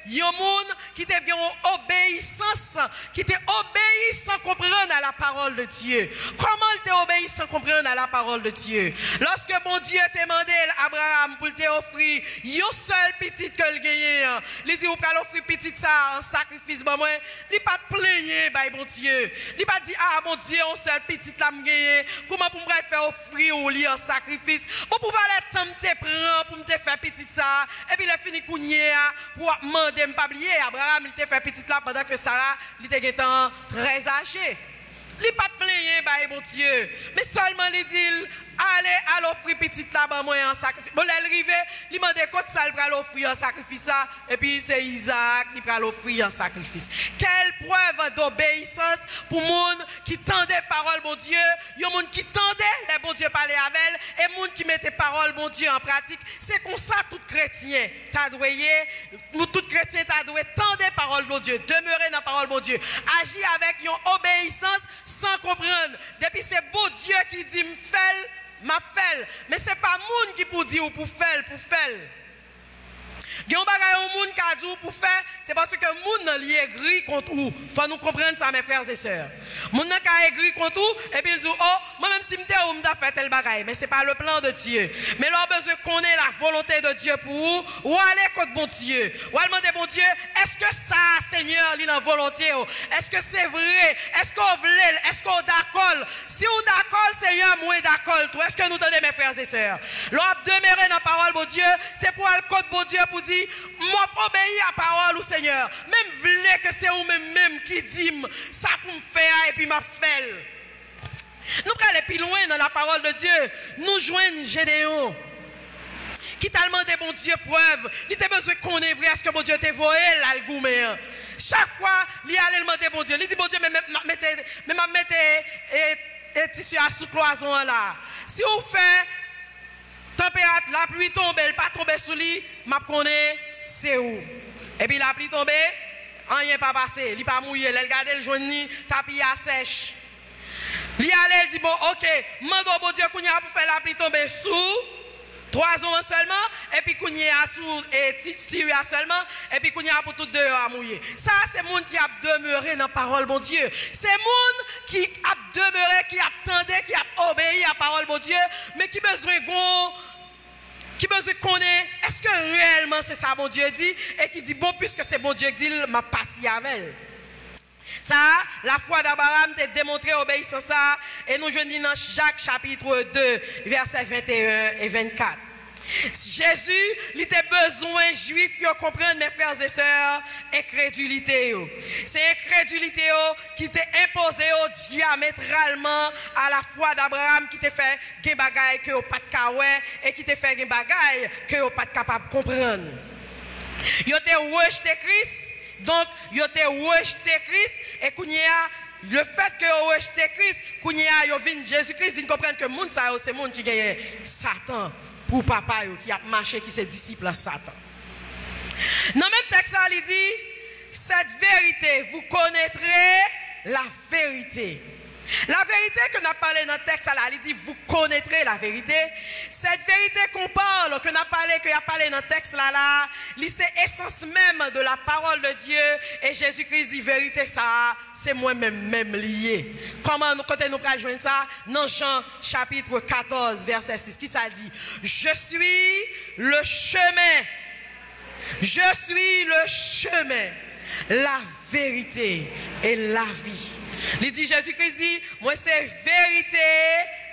Il y a un monde qui était bien obéissance, qui était obéi sans comprendre à la parole de Dieu. Comment il était obéi sans comprendre à la parole de Dieu? Lorsque mon Dieu t'a demandé à Abraham pour t'offrir une seule petite que le gagnait, il dit, vous pouvez offrir petite ça en sacrifice, bon, moi, il pas de plaigner, bah, bon Dieu. Il pas dit, ah, mon Dieu, une seule petite là me gagner. Comment pour me faire offrir ou lire en sacrifice? Pour pouvoir aller te prendre, pour me faire petite ça, et puis il a fini cougner pour demander. Je ne pas oublier, Abraham il t'a fait petite là pendant que Sarah il était très âgée. Il n'a pas de plaigner, bon Dieu. Mais seulement il dit, allez à l'offrir petite là, moi en sacrifice. Bon, elle arrive, il m'a dit, quand ça va l'offrir en sacrifice, et puis c'est Isaac qui va l'offrir en sacrifice. Quelle preuve d'obéissance pour les gens qui tendaient parole, bon Dieu, il y a des gens qui tendaient les bon Dieu parler avec elle, et les gens qui mettaient parole, bon Dieu, en pratique. C'est comme ça, tout chrétien, nous, tout chrétien, t'as doué tendre parole, bon Dieu, demeurer dans la parole, bon Dieu, agir avec une obéissance sans comprendre. Depuis c'est bon Dieu qui dit, m'a fait, mais c'est pas monde qui pour dire ou pour faire. Il y a un bagage au monde qui a dit pour faire, c'est parce que le monde est aigri contre vous. Il faut nous comprendre ça, mes frères et sœurs. Le monde est aigri contre vous, et puis il dit, oh, moi-même si je suis fait tel bagage, mais ce n'est pas le plan de Dieu. Mais là, on a besoin de connaître la volonté de Dieu pour vous, ou aller contre bon Dieu. Ou aller demander bon Dieu, est-ce que ça, Seigneur, il est en volonté? Est-ce que c'est vrai? Est-ce qu'on veut? Est-ce qu'on est d'accord? Si on est d'accord, Seigneur, moi d'accord. Est-ce que nous entendez, mes frères et sœurs? L'on demeurer dans la parole de Dieu, c'est pour aller contre bon Dieu pour dire, moi, obéis à la parole, Seigneur. Même voulez que c'est vous-même qui dit ça pour me faire et puis m'a fait. Nous allons aller plus loin dans la parole de Dieu. Nous joignons Gédéon. Qui t'a demandé bon Dieu preuve. Il t'a besoin qu'on est vrai. Est-ce que bon Dieu t'a volé l'algouméen? Chaque fois, il allait demander bon Dieu. Il dit bon Dieu, mais mettez tissu à sous cloison là. Si vous faites température, la pluie tombe, elle pas tomber sous lui, m'a connaît c'est où. Et puis la pluie tombe, rien pas passé, il pas mouillé, elle regarde le journée, tapis à sèche. Il allait, il dit bon, OK, mando bon Dieu qu'on y a pour faire la pluie tomber sous 3 ans seulement, et puis qu'on y a sous et tissu seulement, et puis qu'on y a pour tout dehors à mouiller. Ça c'est monde qui a demeuré dans la parole bon Dieu. C'est monde qui a demeuré, qui a attendu, qui a obéi à la parole bon Dieu, mais qui besoin connaître est-ce que réellement c'est ça bon Dieu dit, et qui dit bon puisque c'est bon Dieu qui dit m'a parti avec elle. Ça, la foi d'Abraham t'a démontré obéissance ça, et nous jeûnons dans Jacques chapitre 2, versets 21 et 24. Jésus, il était besoin juif de comprendre, mes frères et sœurs, incrédulité. C'est incrédulité qui t'est imposé diamétralement à la foi d'Abraham qui t'a fait des bagailles que vous pas de kawé et qui t'a fait des bagailles que vous pas capable de comprendre. Vous avez rejeté Christ, donc vous avez rejeté Christ et le fait que vous avez rejeté Christ, vous avez Jésus-Christ, vous comprenez que le monde, c'est le monde qui gagne Satan. Pour papa qui a marché, qui s'est disciple à Satan. Dans le même texte, il dit, cette vérité, vous connaîtrez la vérité. La vérité que nous avons parlé dans le texte, il dit, vous connaîtrez la vérité. Cette vérité qu'on parle, que nous avons parlé dans le texte, c'est l'essence même de la parole de Dieu. Et Jésus-Christ dit, vérité, ça, c'est moi-même lié. Comment nous allons joindre ça? Dans Jean chapitre 14, verset 6, qui ça dit? Je suis le chemin. Je suis le chemin, la vérité et la vie. Il dit Jésus-Christ dit, moi c'est vérité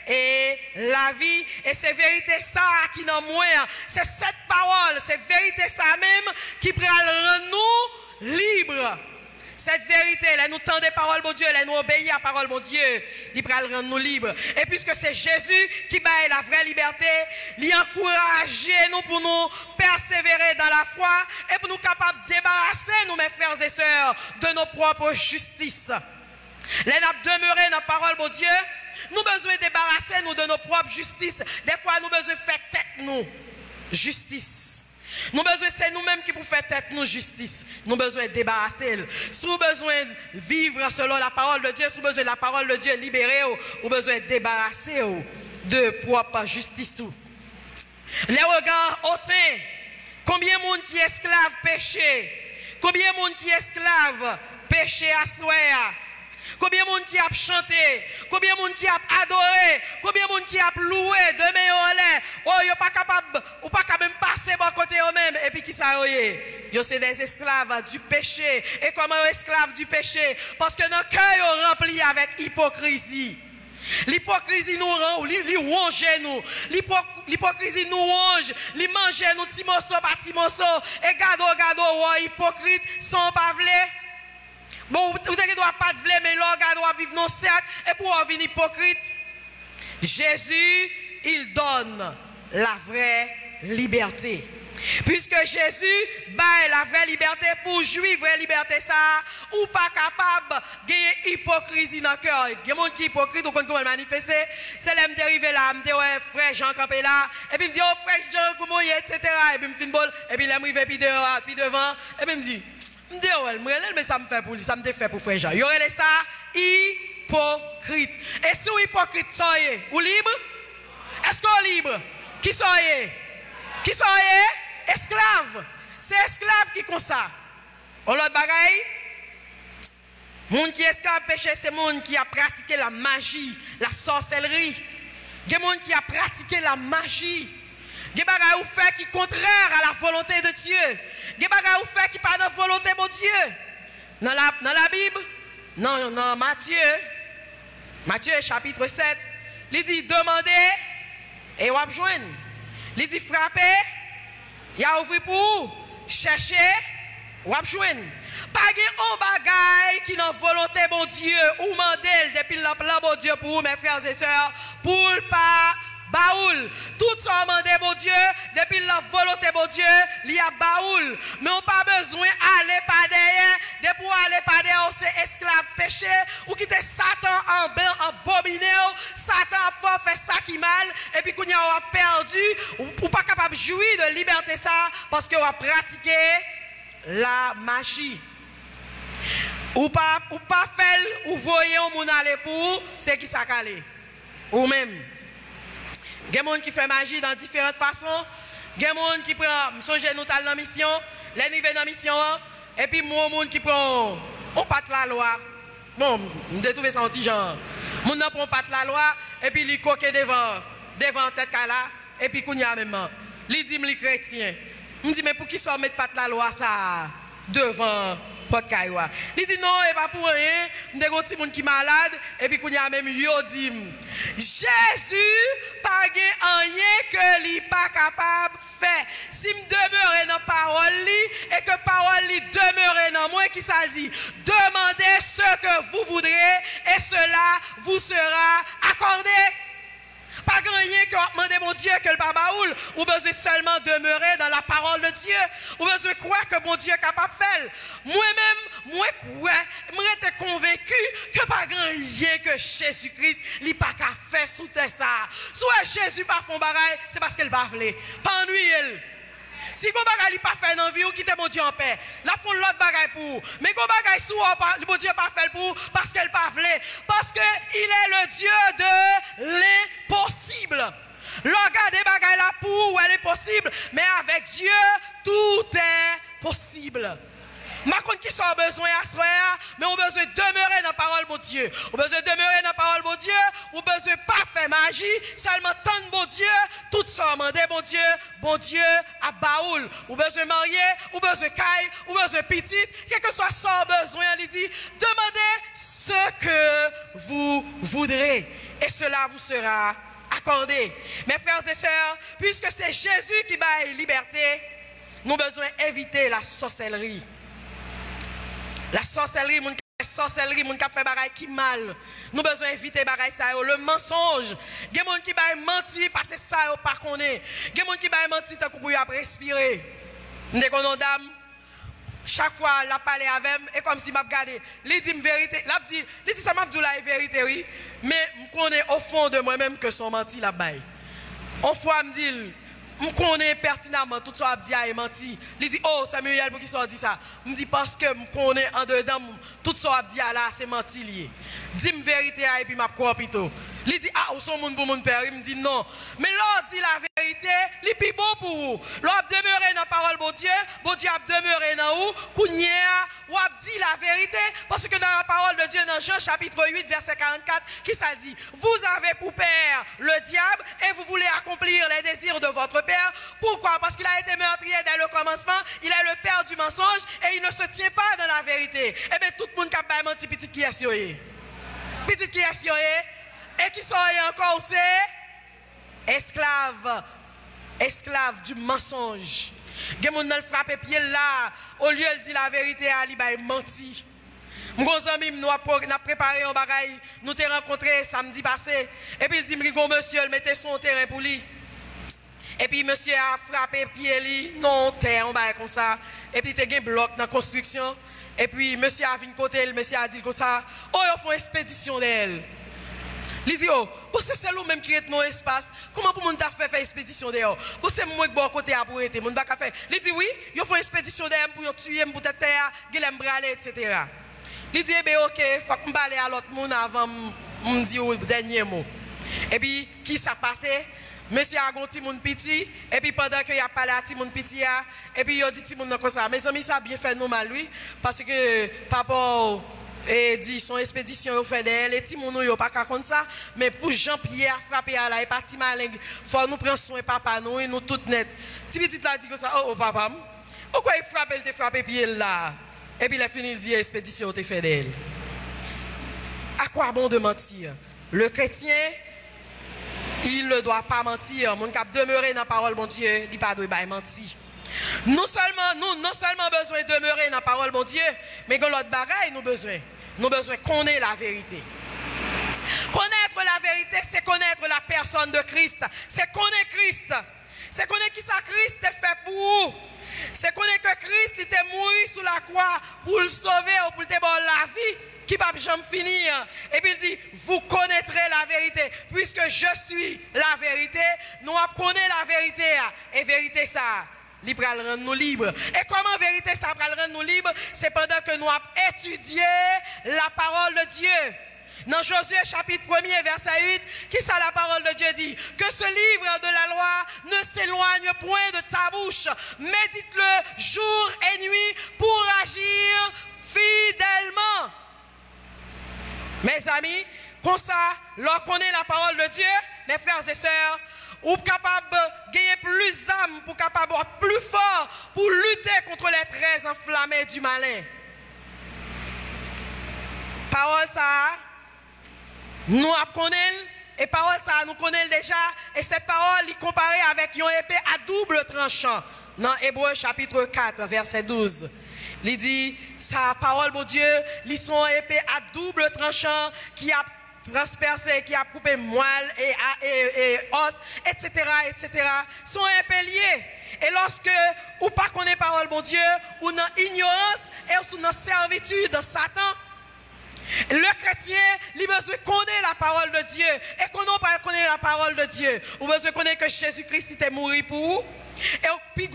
et la vie, et c'est vérité ça qui dans moi, c'est cette parole, c'est vérité ça même qui pourra rendre nous libres. Cette vérité, là nous tend des paroles mon Dieu, là nous obéit à la parole mon Dieu, il pourra rendre nous libres. Et puisque c'est Jésus qui baille la vraie liberté, il encourage nous pour nous persévérer dans la foi et pour nous capables de débarrasser nous mes frères et sœurs de nos propres justices. Les nous demeurer dans la parole de Dieu, nous besoin de débarrasser nous de nos propres justices. Des fois, nous besoin de faire tête nous justice. Nous besoin c'est nous-mêmes qui pour faire tête nous justice. Nous besoin de débarrasser. Si nous besoin de vivre selon la parole de Dieu, si nous besoin de la parole de Dieu libérer, nous besoin de débarrasser de propre justice. Les regards hautains, combien de monde qui est esclave péché, combien de monde qui est esclave péché à soi. Combien de monde qui a chanté, combien de monde qui a adoré, combien de monde qui a loué, demain en l'air, oh, yo pas capable, ou pas quand même passer bon côté eux-mêmes, et puis qui ça yo c'est des esclaves du péché. Et comment esclaves du péché? Parce que notre cœur est rempli avec hypocrisie. L'hypocrisie nous rend, li ronge nous. L'hypocrisie nous ronge, li mange nous petit morceau par petit morceau. Et gado, hypocrite, sans pas vle. Bon, vous ne doit pas de vle, mais l'organe doit vivre dans le cercle et pour venir hypocrite. Jésus, il donne la vraie liberté. Puisque Jésus baille la vraie liberté pour jouir vraie liberté ça, ou pas capable de gagner hypocrisie dans le cœur. Il y a des gens qui sont hypocrites, ou comment manifester. C'est là, je arrivé là, je me dis, ouais, frère Jean campé là, et puis je me dis, oh, frère Jean, comment il est, etc. Et puis je me fais une bolle, et puis là, je arrive puis devant, et puis je me dis, mais ça me fait pour lui, ça me fait pour frère Jean. Il y aurait ça hypocrite. Et si vous hypocrite soyez, vous libre? Est-ce qu'on est libre? Qui soyez? Qui soyez? Esclave. c'est esclave qui comme ça. On l'autre bagaille, monde qui est esclave péché, c'est monde qui a pratiqué la magie, la sorcellerie. Il y a monde qui a pratiqué la magie. Il y a des choses fait qui contraire à la volonté de Dieu. Il y a des choses fait qui pas dans la volonté de Dieu. Dans la Bible, non, Matthieu chapitre 7, il dit demandez et vous allez joindre. Il dit frappez, il a ouvert pour vous. Cherchez, vous allez joindre. Pas de bagaille qui dans volonté bon Dieu ou mandel depuis le plan bon Dieu pour vous, mes frères et sœurs, pour pas baoul. Tout ça mandé bon Dieu depuis la volonté bon Dieu, il y a baoul. Mais on pas besoin d'aller par derrière, de pour aller par derrière, c'est esclave péché ou quitter Satan en abominé, Satan a fait ça qui mal et puis qu'on a perdu ou pas capable de jouir de liberté ça parce que on a pratiqué la magie. Ou pas faire ou voyez on moun aller pour c'est qui ça calé ou même il y a des gens qui font magie dans différentes façons. Il y a des gens qui prennent songe nous dans la mission, les niveaux dans la mission et puis moi monde qui prend on pat la loi. Bon, on trouvé ça un petit genre. Mon nan prend pat la loi et puis il coque devant tête là et puis qu'on y a même. Il dit me chrétien. Me dit mais pour qui ça mettre pat la loi ça devant porte cailloua. Il dit non, et pas pour rien, des petits monde qui malade et puis qu'on y a même yo dit Jésus pas rien que li pas capable faire. Si me demeurer dans parole li et que parole li demeurer dans moi qui ça dit demandez ce que vous voudrez et cela vous sera accordé. Pas rien que demander mon Dieu que le babaoul, ou besoin seulement demeurer dans la parole de Dieu, ou besoin croire que mon Dieu est capable de faire. Moi-même, moi j'étais convaincu que pas rien que Jésus-Christ n'est pas capable de faire sous terre ça. Soit Jésus pas font bagaille, c'est parce qu'elle va vouloir. Pas ennuyer. Si vous bagay pas fait dans vie ou quitter mon Dieu en paix, la font l'autre bagay pour. Mais vous bagay sous mon Dieu pas fait pour parce qu'elle pas voulait, parce que il est le Dieu de l'impossible. Regardez bagay là pour elle est possible, mais avec Dieu tout est possible. Ma compte qui sont besoin à ce mais on besoin demeurer dans la parole de Dieu. On besoin demeurer dans la parole de Dieu. On besoin pas faire magie, seulement tendre bon Dieu, tout ça demander bon Dieu à baoul. On besoin marier, on besoin caille, on besoin petite, quel que soit son besoin, il dit demandez ce que vous voudrez et cela vous sera accordé. Mes frères et sœurs, puisque c'est Jésus qui baille liberté, nous avons besoin d'éviter la sorcellerie. La sorcellerie, mon qui fait bagaille qui mal. Nous besoin éviter bagaille ça le mensonge. Il y a des gens qui baillent mentir parce que ça yo pas connaît. Il y a des gens qui baillent mentir tant pour y respirer. Nous connaissons dame chaque fois la parler avec et comme si m'a regardé, il dit vérité, il dit ça m'a dit la vérité oui, mais je connais au fond de moi-même que son menti la baille. Une fois me dit je connais pertinemment tout ça dit a menti. Il dit oh Samuel pour qui ça dit ça. Me dit parce que je connais en dedans tout ça dit là c'est menti lié. Dis-moi vérité et puis m'a croire plutôt. Il dit ah ou son monde pour mon père, il me dit non. Mais l'autre dit la vérité, il plus bon pour vous. L'autre demeurer dans la parole bon Dieu a demeuré dans vous, kounya ou a dit la vérité parce que dans la parole de Dieu dans Jean chapitre 8 verset 44 qui ça dit vous avez pour père le diable et vous voulez accomplir les désirs de votre père. Pourquoi? Parce qu'il a été meurtrier dès le commencement, il est le père du mensonge et il ne se tient pas dans la vérité. Eh bien tout le monde qui a menti petit qui est sioyé. Petit qui est sioyé. Et qui sont encore c'est esclave du mensonge. Gen moun frappé pied là au lieu de dire la vérité à li bay menti. Mon ami nous a préparé un bagaille, nous t'ai rencontré samedi passé et puis il dit m'gon monsieur, mettez son terrain pour lui. Et puis monsieur a frappé pied li, non terre on bail comme ça et puis t'ai gen bloc dans construction et puis monsieur a vinn côté, le monsieur a dit comme ça, oh ils font expédition d'elle. Il dit, oh, c'est nous même qui est dans l'espace. Comment pour moun ta faire expédition dehors? C'est moi qui bon côté à pour être, moun pas faire. Il dit oui, ils font expédition dehors pour tuer pour tête terre, gelem brale etc. Il dit eh ben OK, faut que m'parler à l'autre monde avant me dire le dernier mot. Et puis qui ça passé? monsieur a un petit monde petit, et puis pendant qu'il a parlé à petit monde petit, et puis il a dit petit monde comme ça. Mes amis, ça a bien fait nous mal, lui, parce que papa et dit son expédition au fait d'elle, et petit monde n'a pas qu'à comme ça, mais pour Jean-Pierre frapper à la, et pas petit malin, faut nous prendre soin papa, nous, et nous toutes net. Petit petit là dit comme ça, oh papa, pourquoi il frappe, il te frappe pied là, et puis il a fini, il dit expédition au fait d'elle. À quoi bon de mentir? Le chrétien, il ne doit pas mentir. Mon cap demeurer dans la parole, mon Dieu, il ne doit pas mentir. Nous non seulement besoin de demeurer dans la parole, mon Dieu, mais que l'autre bagaille, nous besoin qu'on ait la vérité. Connaître la vérité, c'est connaître la personne de Christ. C'est connaître Christ. C'est connaître qui ça Christ est fait pour vous. C'est connaître que Christ il était mort sur la croix pour le sauver ou pour te donner la vie. Qui va jamais finir. Et puis il dit, vous connaîtrez la vérité. Puisque je suis la vérité, nous connaissons la vérité. Et vérité ça, il va rendre nous libres. Et comment vérité ça va rendre nous libres? C'est pendant que nous avons étudié la parole de Dieu. Dans Josué chapitre 1er verset 8, qui ça la parole de Dieu dit? Que ce livre de la loi ne s'éloigne point de ta bouche. Médite-le jour et nuit pour agir fidèlement. Mes amis, comme ça, lorsqu'on connaît la parole de Dieu, mes frères et sœurs, ou capable de gagner plus d'âme, pour capable être plus fort, pour lutter contre les traits enflammés du malin. Parole ça, nous connaissons, et parole ça, nous connaissons déjà, et cette parole, il comparée avec une épée à double tranchant, dans Hébreux chapitre 4, verset 12. Il dit, sa parole, mon Dieu, ils sont épée à double tranchant qui a transpercé, qui a coupé moelle et os, etc., etc. Sont épée liés. Et lorsque, ou pas connaît parole, mon Dieu, ou dans ignorance et ou dans servitude de Satan, le chrétien, il a besoin de connaître la parole de Dieu. Et qu'on n'a pas connaître la parole de Dieu, il a besoin de connaître que Jésus-Christ était mort pour vous. Et puis,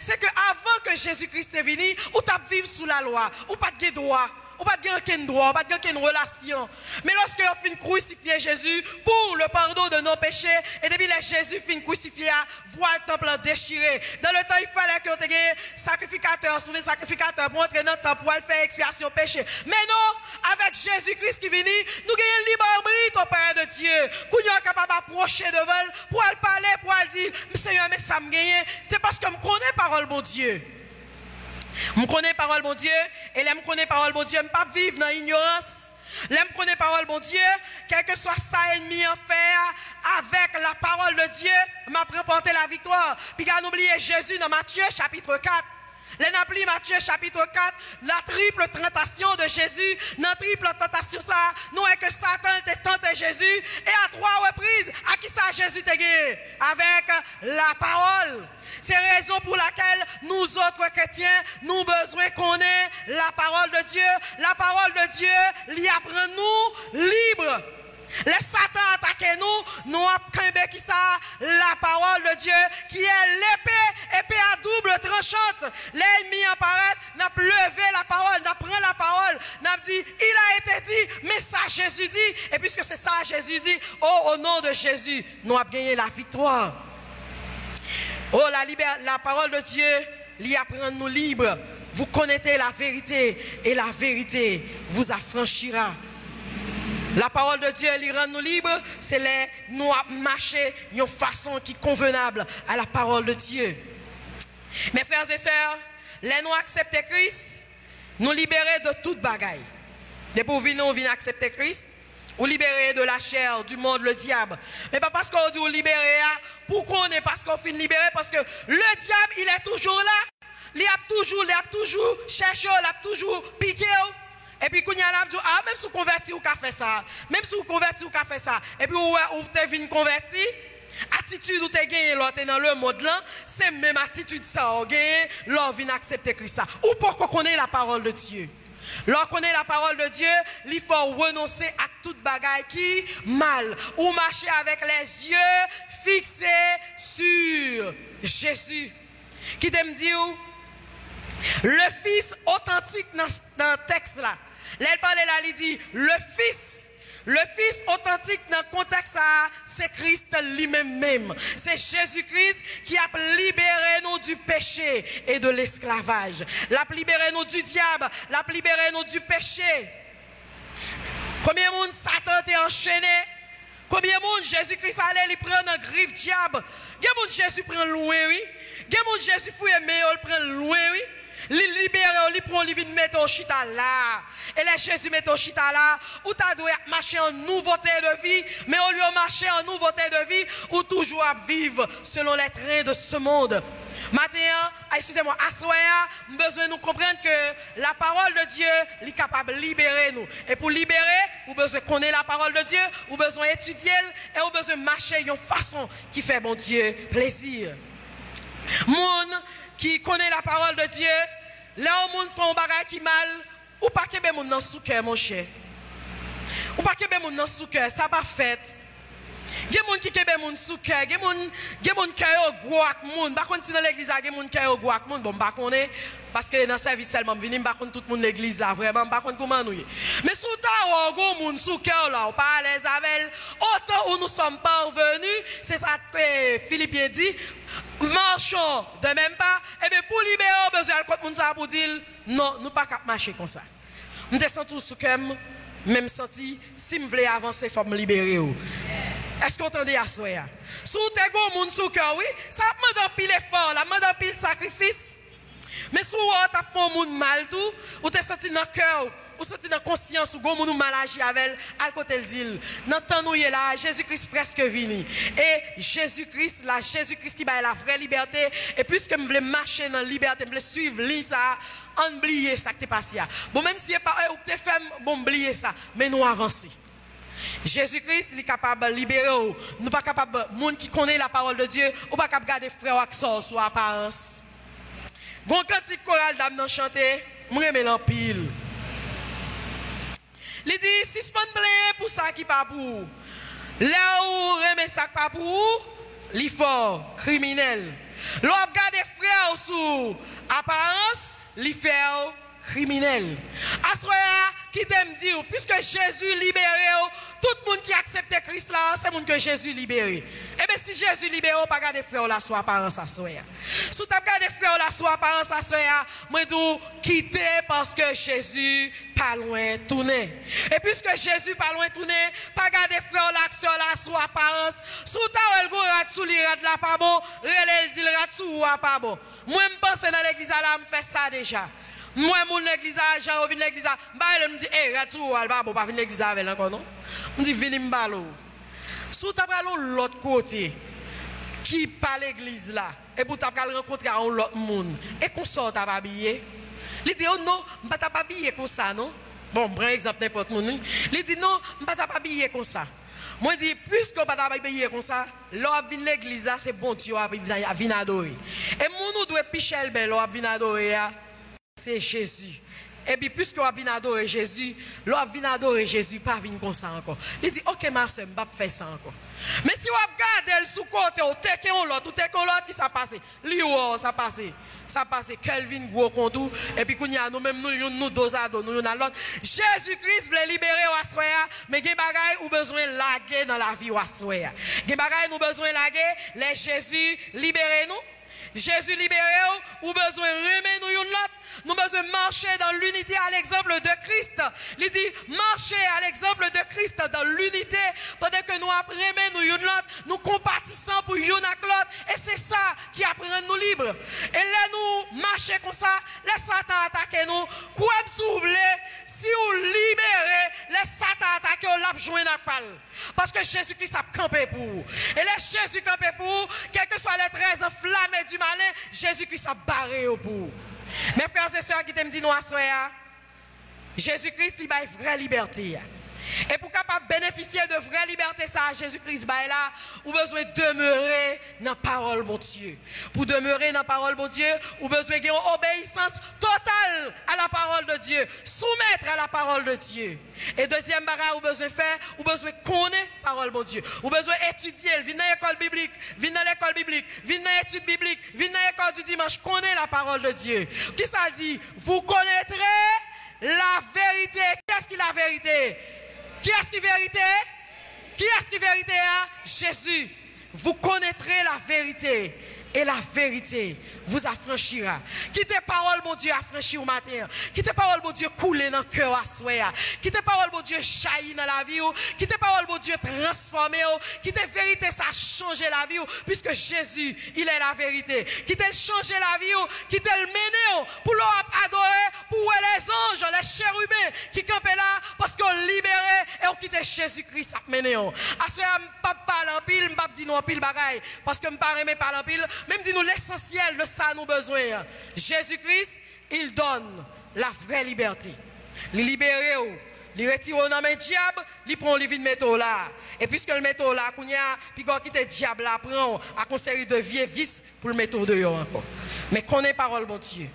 c'est que avant que Jésus-Christ est venu, ou tu vivre sous la loi, ou pas de droit, ou pas de aucun droit, ou pas de aucune relation. Mais lorsque on finit crucifier Jésus pour le pardon de nos péchés, et depuis que Jésus finit crucifié, voit le temple déchiré. Dans le temps, il fallait que tu aies sacrificateur, souvent sacrificateur pour entrer dans le temple pour faire expiation péché. Mais non, avec Jésus-Christ qui est venu, nous gagnons libre arbitre au Père de Dieu. Nous sommes capables d'approcher devant, pour aller parler, pour aller dire, Seigneur, mais ça me gagne. C'est parce que je connais la parole, mon Dieu. Je connais la parole, mon Dieu, et je connais la parole, mon Dieu, je ne peux pas vivre dans l'ignorance. Je connais la parole, mon Dieu, quel que soit ça ennemi en faire, avec la parole de Dieu, m'a remporté la victoire. Puis quand on oublie Jésus dans Matthieu chapitre 4. L'ennapli Matthieu chapitre 4, la triple tentation de Jésus, dans la triple tentation ça, nous est que Satan t'a tenté Jésus, et à 3 reprises, à qui ça Jésus t'a gagné? Avec la parole. C'est la raison pour laquelle nous autres chrétiens, nous besoin qu'on ait la parole de Dieu. La parole de Dieu, l'y apprend nous libres. Les Satan attaquent nous apprenons qui ça, la parole de Dieu, qui est l'épée à double tranchante. L'ennemi apparaît, n'a levé la parole, n'a pris la parole, n'a dit, il a été dit, mais ça Jésus dit, et puisque c'est ça Jésus dit, oh, au nom de Jésus, nous avons gagné la victoire. Oh, la parole de Dieu, l'y apprend nous libres. Vous connaissez la vérité, et la vérité vous affranchira. La parole de Dieu, elle rend nous libres, c'est nous marcher d'une façon qui est convenable à la parole de Dieu. Mes frères et sœurs, les nous accepter Christ, nous libérer de toute bagaille. Depuis que nous venons accepter Christ, nous libérer de la chair, du monde, le diable. Mais pas parce qu'on dit libérer, pourquoi on est parce qu'on finit libérer, parce que le diable, il est toujours là. Il a toujours cherché, il a toujours piqué. Et puis, quand il y a là, même si vous convertis, vous avez fait ça. Même si vous convertis, vous avez fait ça. Et puis, vous êtes venu converti. Attitude où tu as gagné, l'autre dans le monde là, c'est même attitude ça, vous gagné, l'autre vient accepter Christ. Ou pourquoi connaît la parole de Dieu. Lorsqu'on connaît la parole de Dieu, il faut renoncer à toute bagaille qui mal. Ou marcher avec les yeux fixés sur Jésus. Qui t'aime dire, le Fils authentique dans le texte là. Là, il parle là, il dit, le Fils authentique authentique dans le contexte, c'est Christ lui-même. C'est Jésus-Christ qui a libéré nous du péché et de l'esclavage. L'a libéré nous du diable, l'a libéré nous du péché. Combien de monde Satan est enchaîné? Combien de monde Jésus-Christ allait lui prendre un griffe diable? Combien de monde Jésus prend loin, oui? Combien de monde Jésus fouille mais il prend loin, oui? Il libère, il prend, il vient mettre au chita là. Et là, Jésus met au chita là, où tu dois marcher en nouveauté de vie, mais au lieu de marcher en nouveauté de vie, ou toujours à vivre selon les trains de ce monde. Maintenant, excusez-moi, à soir, nous avons besoin de nous comprendre que la parole de Dieu est capable de libérer nous. Et pour libérer, vous avez besoin de connaître la parole de Dieu, vous avez besoin d'étudier, et vous avez besoin de marcher d'une façon qui fait bon Dieu plaisir. Monde qui connaît la parole de Dieu, là où monde fait un bagage qui mal, ou pas que monde dans sous cœur mon cher. Ou pas que monde dans sous cœur, ça pas fait. Il y a des gens qui ont moun sous cœur, il y a des gens qui ont gros ak moun. Par contre si dans l'église il y a des gens qui ont gros ak moun, bon pas connait parce que dans le service seulement venir par contre tout le monde l'église là vraiment par contre comment nous. Mais sous ta gros moun sous cœur là, on parle les avec autant où nous sommes parvenus, c'est ça que Philippiens dit. Marchons de même pas, et bien pour libérer, besoin de contre moun ça pour dire non, nous pas cap marcher comme ça. Nous descendons tous sous cœur, même senti si me voulez avancer, il faut me libérer. Est-ce qu'on entendait à soi? Sous tes gros moun sous cœur, oui, ça demande un pile effort, ça demande un pile sacrifice. Mais sous tu as fait un moun mal tout, ou tu senti dans le cœur, ou senti dans la conscience, ou moun mal agi avec à côté le dit. Dans temps nous là, Jésus-Christ presque venu. Et Jésus-Christ, là, Jésus-Christ qui va la vraie liberté. Et puisque je veux marcher dans la liberté, je veux suivre ça, on oublier ça que tu passé. Bon, même si pas ou tu fais, bon, oublier ça, mais nous avancer. Jésus-Christ est capable de libérer. Nous pas capable, monde qui connaît la parole de Dieu, ou pas capable de garder frère ou accent sur apparence. Bon, cantique chorale d'âme dans chanter, moi j'aime l'empile. Il dit, si ce n'est pas pour ça qui pas pour. Là où remet ça pas pour, l'effort criminel. L'on regarde frère sous apparence, l'effort criminel. Assoya qui t'aime dire, puisque Jésus libéré, tout le monde qui accepte Christ là, c'est le monde que Jésus libéré. Et bien si Jésus libéré, pas garder frère là sous apparence assoya. Si tu as gardé frère là sous apparence assoya, moi tout quitter parce que Jésus pas loin tourner. Et puisque Jésus pas loin tourner, pas garder frère là sous apparence, sous ta el go rat sous li rat là pas bon, relève dit rat sous pas bon. Moi me pense dans l'église là, me fait ça déjà. Moi, mon église, j'ai envie de l'église, je me dis, hé, Ratou, Alba, bon, pas venir l'église avec encore, non? Je me dis, venez me balo. Sous ta balo l'autre côté, qui pas l'église là, et pour ta rencontrer un autre monde, et qu'on sort ta habillé. Il dit, oh non, je ne vais pas habiller comme ça, non? Bon, prends exemple n'importe où. Il dit, non, je ne vais pas habiller comme ça. Moi, je dis, puisque je ne vais pas habiller comme ça, l'on vient l'église là, c'est bon, tu vas venir adorer. Et mon nous doit picher le bel, l'on vient adorer. C'est Jésus. Et puis, puisque vous venez adorer Jésus, vous venez adorer Jésus, pas venir comme ça encore. Il dit, ok, ma soeur, je ne vais pas faire ça encore. Mais si vous regardez le sous-côté, vous avez l'autre, qui s'est passé? L'eau, ça passe. Ça passe, Kelvin, gros contour, et puis nous-mêmes, nous dosado, nous l'autre. Jésus-Christ voulait libérer au assoya, mais il y a des choses où besoin de laguer dans la vie au assoya. Il y a des choses où besoin de laguer, les Jésus, libérez-nous. Jésus libéré, ou besoin de remettre nous l'autre. Nous besoin de marcher dans l'unité à l'exemple de Christ. Il dit, marcher à l'exemple de Christ dans l'unité, pendant que nous apprenons nous l'autre, nous compatissons pour l'autre. Et c'est ça qui apprend nous libres. Et là, nous marchons comme ça, les Satan attaquent nous. Quoi s'ouvre, si vous libérez, les Satan attaquent, on l'a joué dans la balle. Parce que Jésus-Christ a campé pour vous. Et là, Jésus campé pour vous, quels que soient les traits enflammés du malin, Jésus-Christ a barré pour vous. Mes frères et sœurs qui t'aiment dit nous à soya, Jésus-Christ il a une vraie liberté. Et pour capable bénéficier de vraie liberté, ça, Jésus-Christ est là, ou besoin de demeurer dans la parole, mon Dieu. Pour demeurer dans la parole, mon Dieu, ou besoin d'une obéissance totale à la parole de Dieu, soumettre à la parole de Dieu. Et deuxième barrière, ou besoin de faire, ou besoin de connaître la parole, mon Dieu. Ou besoin d'étudier, venez dans l'école biblique, venez dans l'école biblique, venez dans l'étude biblique, venez dans l'école du dimanche, connaissez la parole de Dieu. Qui ça dit? Vous connaîtrez la vérité. Qu'est-ce qui est la vérité? Qui est-ce qui est vérité? Qui est-ce qui est vérité? Jésus. Vous connaîtrez la vérité. Et la vérité vous affranchira. Quittez parole, mon Dieu, affranchir au matin. Quittez parole, mon Dieu, couler dans le cœur à soir. Quittez parole, mon Dieu, jaillir dans la vie. Quittez parole, mon Dieu, transformer. Quittez vérité, ça change la vie. Puisque Jésus, il est la vérité. Quittez changer la vie. Quittez le mener. Pour l'adorer, pour les anges, les chérubins qui campent là. Parce qu'on libéré et on quitte Jésus-Christ à mener. À ce moment-là, je ne pas parler en pile, je ne pas dire en pile bagaille. Parce que je ne pas parler en pile. Même dis-nous l'essentiel de ça nous besoin. Jésus-Christ, il donne la vraie liberté. Il libère, il retire dans le diable, il prend le vide métaux là. Et puisque le métaux là, puis quand il diable là, prend à une série de vieux vices pour le métaux dehors encore. Mais connaît parole, mon Dieu.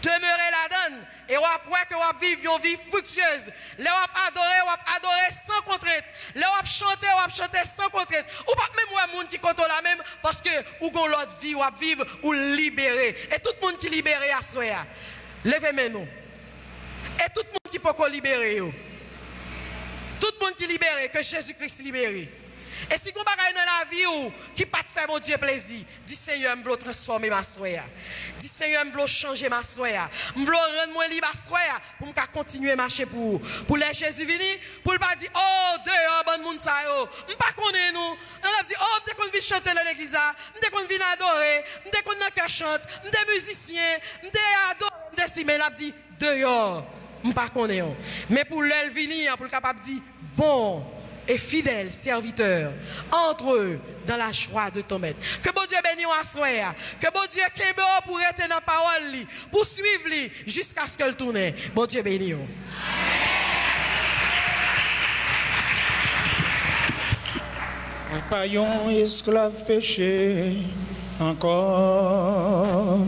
Demeurez là-dedans. Et après que vous vivez une vie fructueuse, vous adorez sans contrainte. Vous chantez sans contrainte. Ou pas même un monde qui compte la même parce que vous avez l'autre vie, vous vivre ou libérer. Et tout le monde qui libère à soi, levez-moi nous. Et tout le monde qui peut libérer. Tout le monde qui libère, que Jésus-Christ libère. Et si vous avez dans la vie qui pas te faire mon Dieu plaisir, dis Seigneur, je veux transformer ma soeur. Dis Seigneur, je veux changer ma soeur. Je veux rendre moi libre ma soeur pour me continuer à marcher pour les Jésus venir, pour ne pas dire oh dehors bon monde ça yo. Je pas connaît nous. On a dit oh dès qu'on vient chanter dans l'église, dès qu'on vient adorer, dès qu'on a chante, des musiciens, des adorer, des si mais l'a dit dehors. Je pas connaît. Mais pour le venir pour le capable dire bon et fidèles serviteurs, entre eux dans la joie de ton maître. Que bon Dieu bénisse à soi, que bon Dieu kembe pour être dans la parole, pour suivre jusqu'à ce qu'elle tourne. Bon Dieu bénisse. Moi pas un esclave péché encore,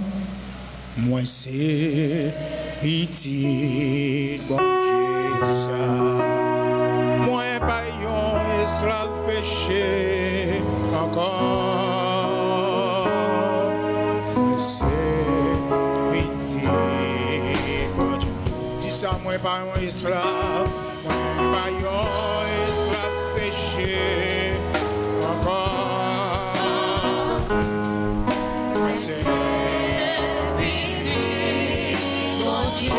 moi c'est petit, bon Dieu dit ça. Esclave péché encore, c'est pitié, bon Dieu. Dis ça, moi pas un esclave, moi pas un esclave péché encore, moi c'est pitié, bon Dieu.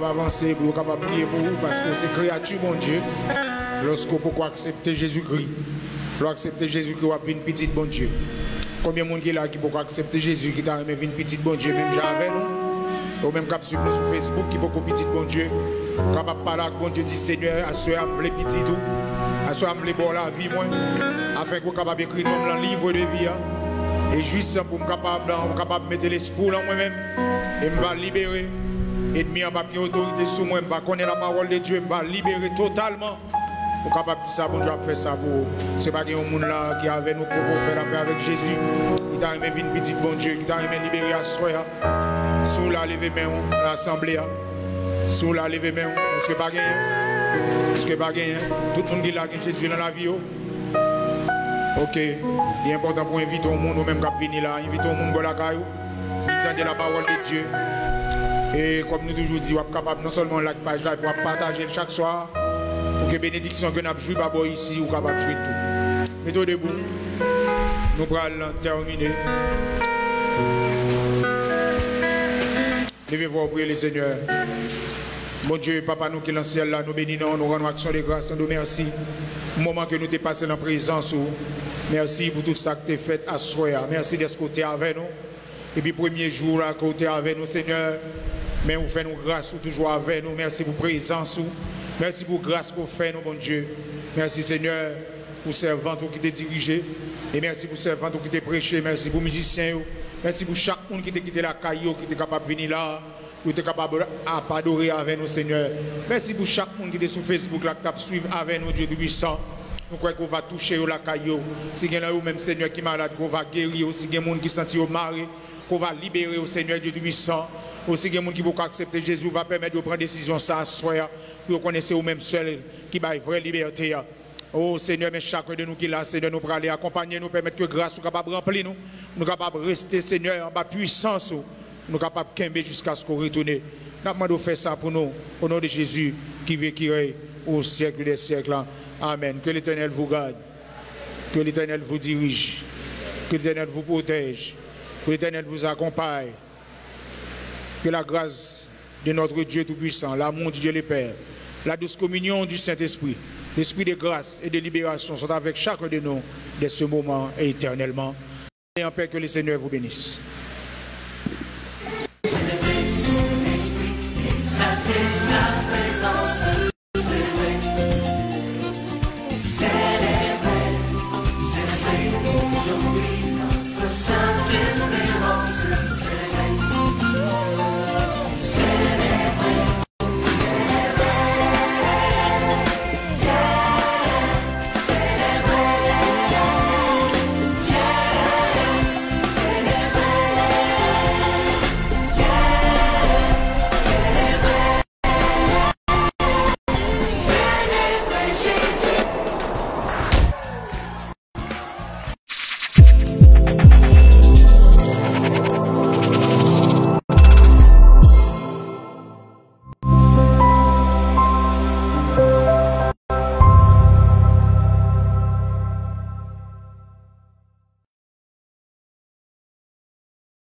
Avancer, pour capable prier pour vous parce que c'est créature mon Dieu. Lorsque vous pouvez accepter Jésus-Christ, vous accepter Jésus-Christ, vous avez une petite bon Dieu. Combien de monde qui là qui peut accepter Jésus qui t'a une petite bon Dieu même j'avais nous. Ou même cap suivre sur Facebook qui peut petite bon Dieu. Capable parler avec bon Dieu dit Seigneur, à ce âme les petits tout. À ce âme les bon la vie moi. afin qu'on soit capable d'écrire dans le livre de vie. Et juste pour me capable de mettre l'esprit en moi-même et me va libérer. Et de mettre une autorité sur moi, je vais connaître la parole de Dieu, je vais libérer totalement. Pour capable de dire ça, bon Dieu, faire ça pour. Ce n'est pas qu'il y a un monde là qui est avec nous pour faire la paix avec Jésus. Il t'a aimé une petite bon Dieu, il t'a aimé libérer à soi. Sous la lever main, l'assemblée. Sous la lever main, est-ce que pas gagné? Est-ce que pas gagné? Tout le monde dit là que Jésus est dans la vie. Ok, il est important pour inviter au monde, même qui venir là, inviter au monde à la caillou, entendre la parole de Dieu. Et comme nous toujours dit, on est capable non seulement de la page là, pour partager chaque soir, pour que bénédiction que nous avons joué ici, ou capable de jouer tout. Mettez debout, nous allons terminer. Levez-vous prier le Seigneur. Mon Dieu, Papa, nous qui sommes dans le ciel là, nous bénissons, nous rendons action de grâce, nous merci. Au moment que nous t'es passé dans la présence, merci pour tout ça que tu as fait à soi. Merci d'être côté avec nous. Et puis, premier jour là, côté avec nous, Seigneur, mais vous faites nous grâce, toujours avec nous. Merci pour la présence. Merci pour la grâce que vous faites, nous, bon Dieu. Merci, Seigneur, pour servant qui t'a dirigé. Et merci pour servant qui t'a prêché. Merci pour les musiciens. Merci pour chaque monde qui t'a quitté la caillou, qui était capable de venir là. Qui était capable d'adorer avec nous, Seigneur. Merci pour chaque monde qui est sur Facebook, là, qui t'a suivi avec nous, Dieu Tout-Puissant. Nous croyons qu'on va toucher la caillou. Si il y a même Seigneur qui est malade, qu'on va guérir. Si il y a des gens qui sont sentis marre, qu'on va libérer au Seigneur Dieu Tout-Puissant. Aussi, il y a des gens qui vont accepter Jésus, va permettre de prendre des décisions sans soi. Pour connaître au même seul qui va une vraie liberté. Oh Seigneur, mais chacun de nous qui est là, Seigneur, nous pour aller accompagner, nous permettre que grâce soit capable de remplir nous. Nous capables de rester, Seigneur, en bas puissance. Nous capables de camber jusqu'à ce qu'on retourne. Nous demandons de faire ça pour nous, au nom de Jésus, qui vit, qui règne au siècle des siècles. Amen. Que l'Éternel vous garde, que l'Éternel vous dirige, que l'Éternel vous protège, que l'Éternel vous accompagne. Que la grâce de notre Dieu Tout-Puissant, l'amour de Dieu le Père, la douce communion du Saint-Esprit, l'Esprit de grâce et de libération sont avec chacun de nous dès ce moment et éternellement. Et en paix, que le Seigneur vous bénisse.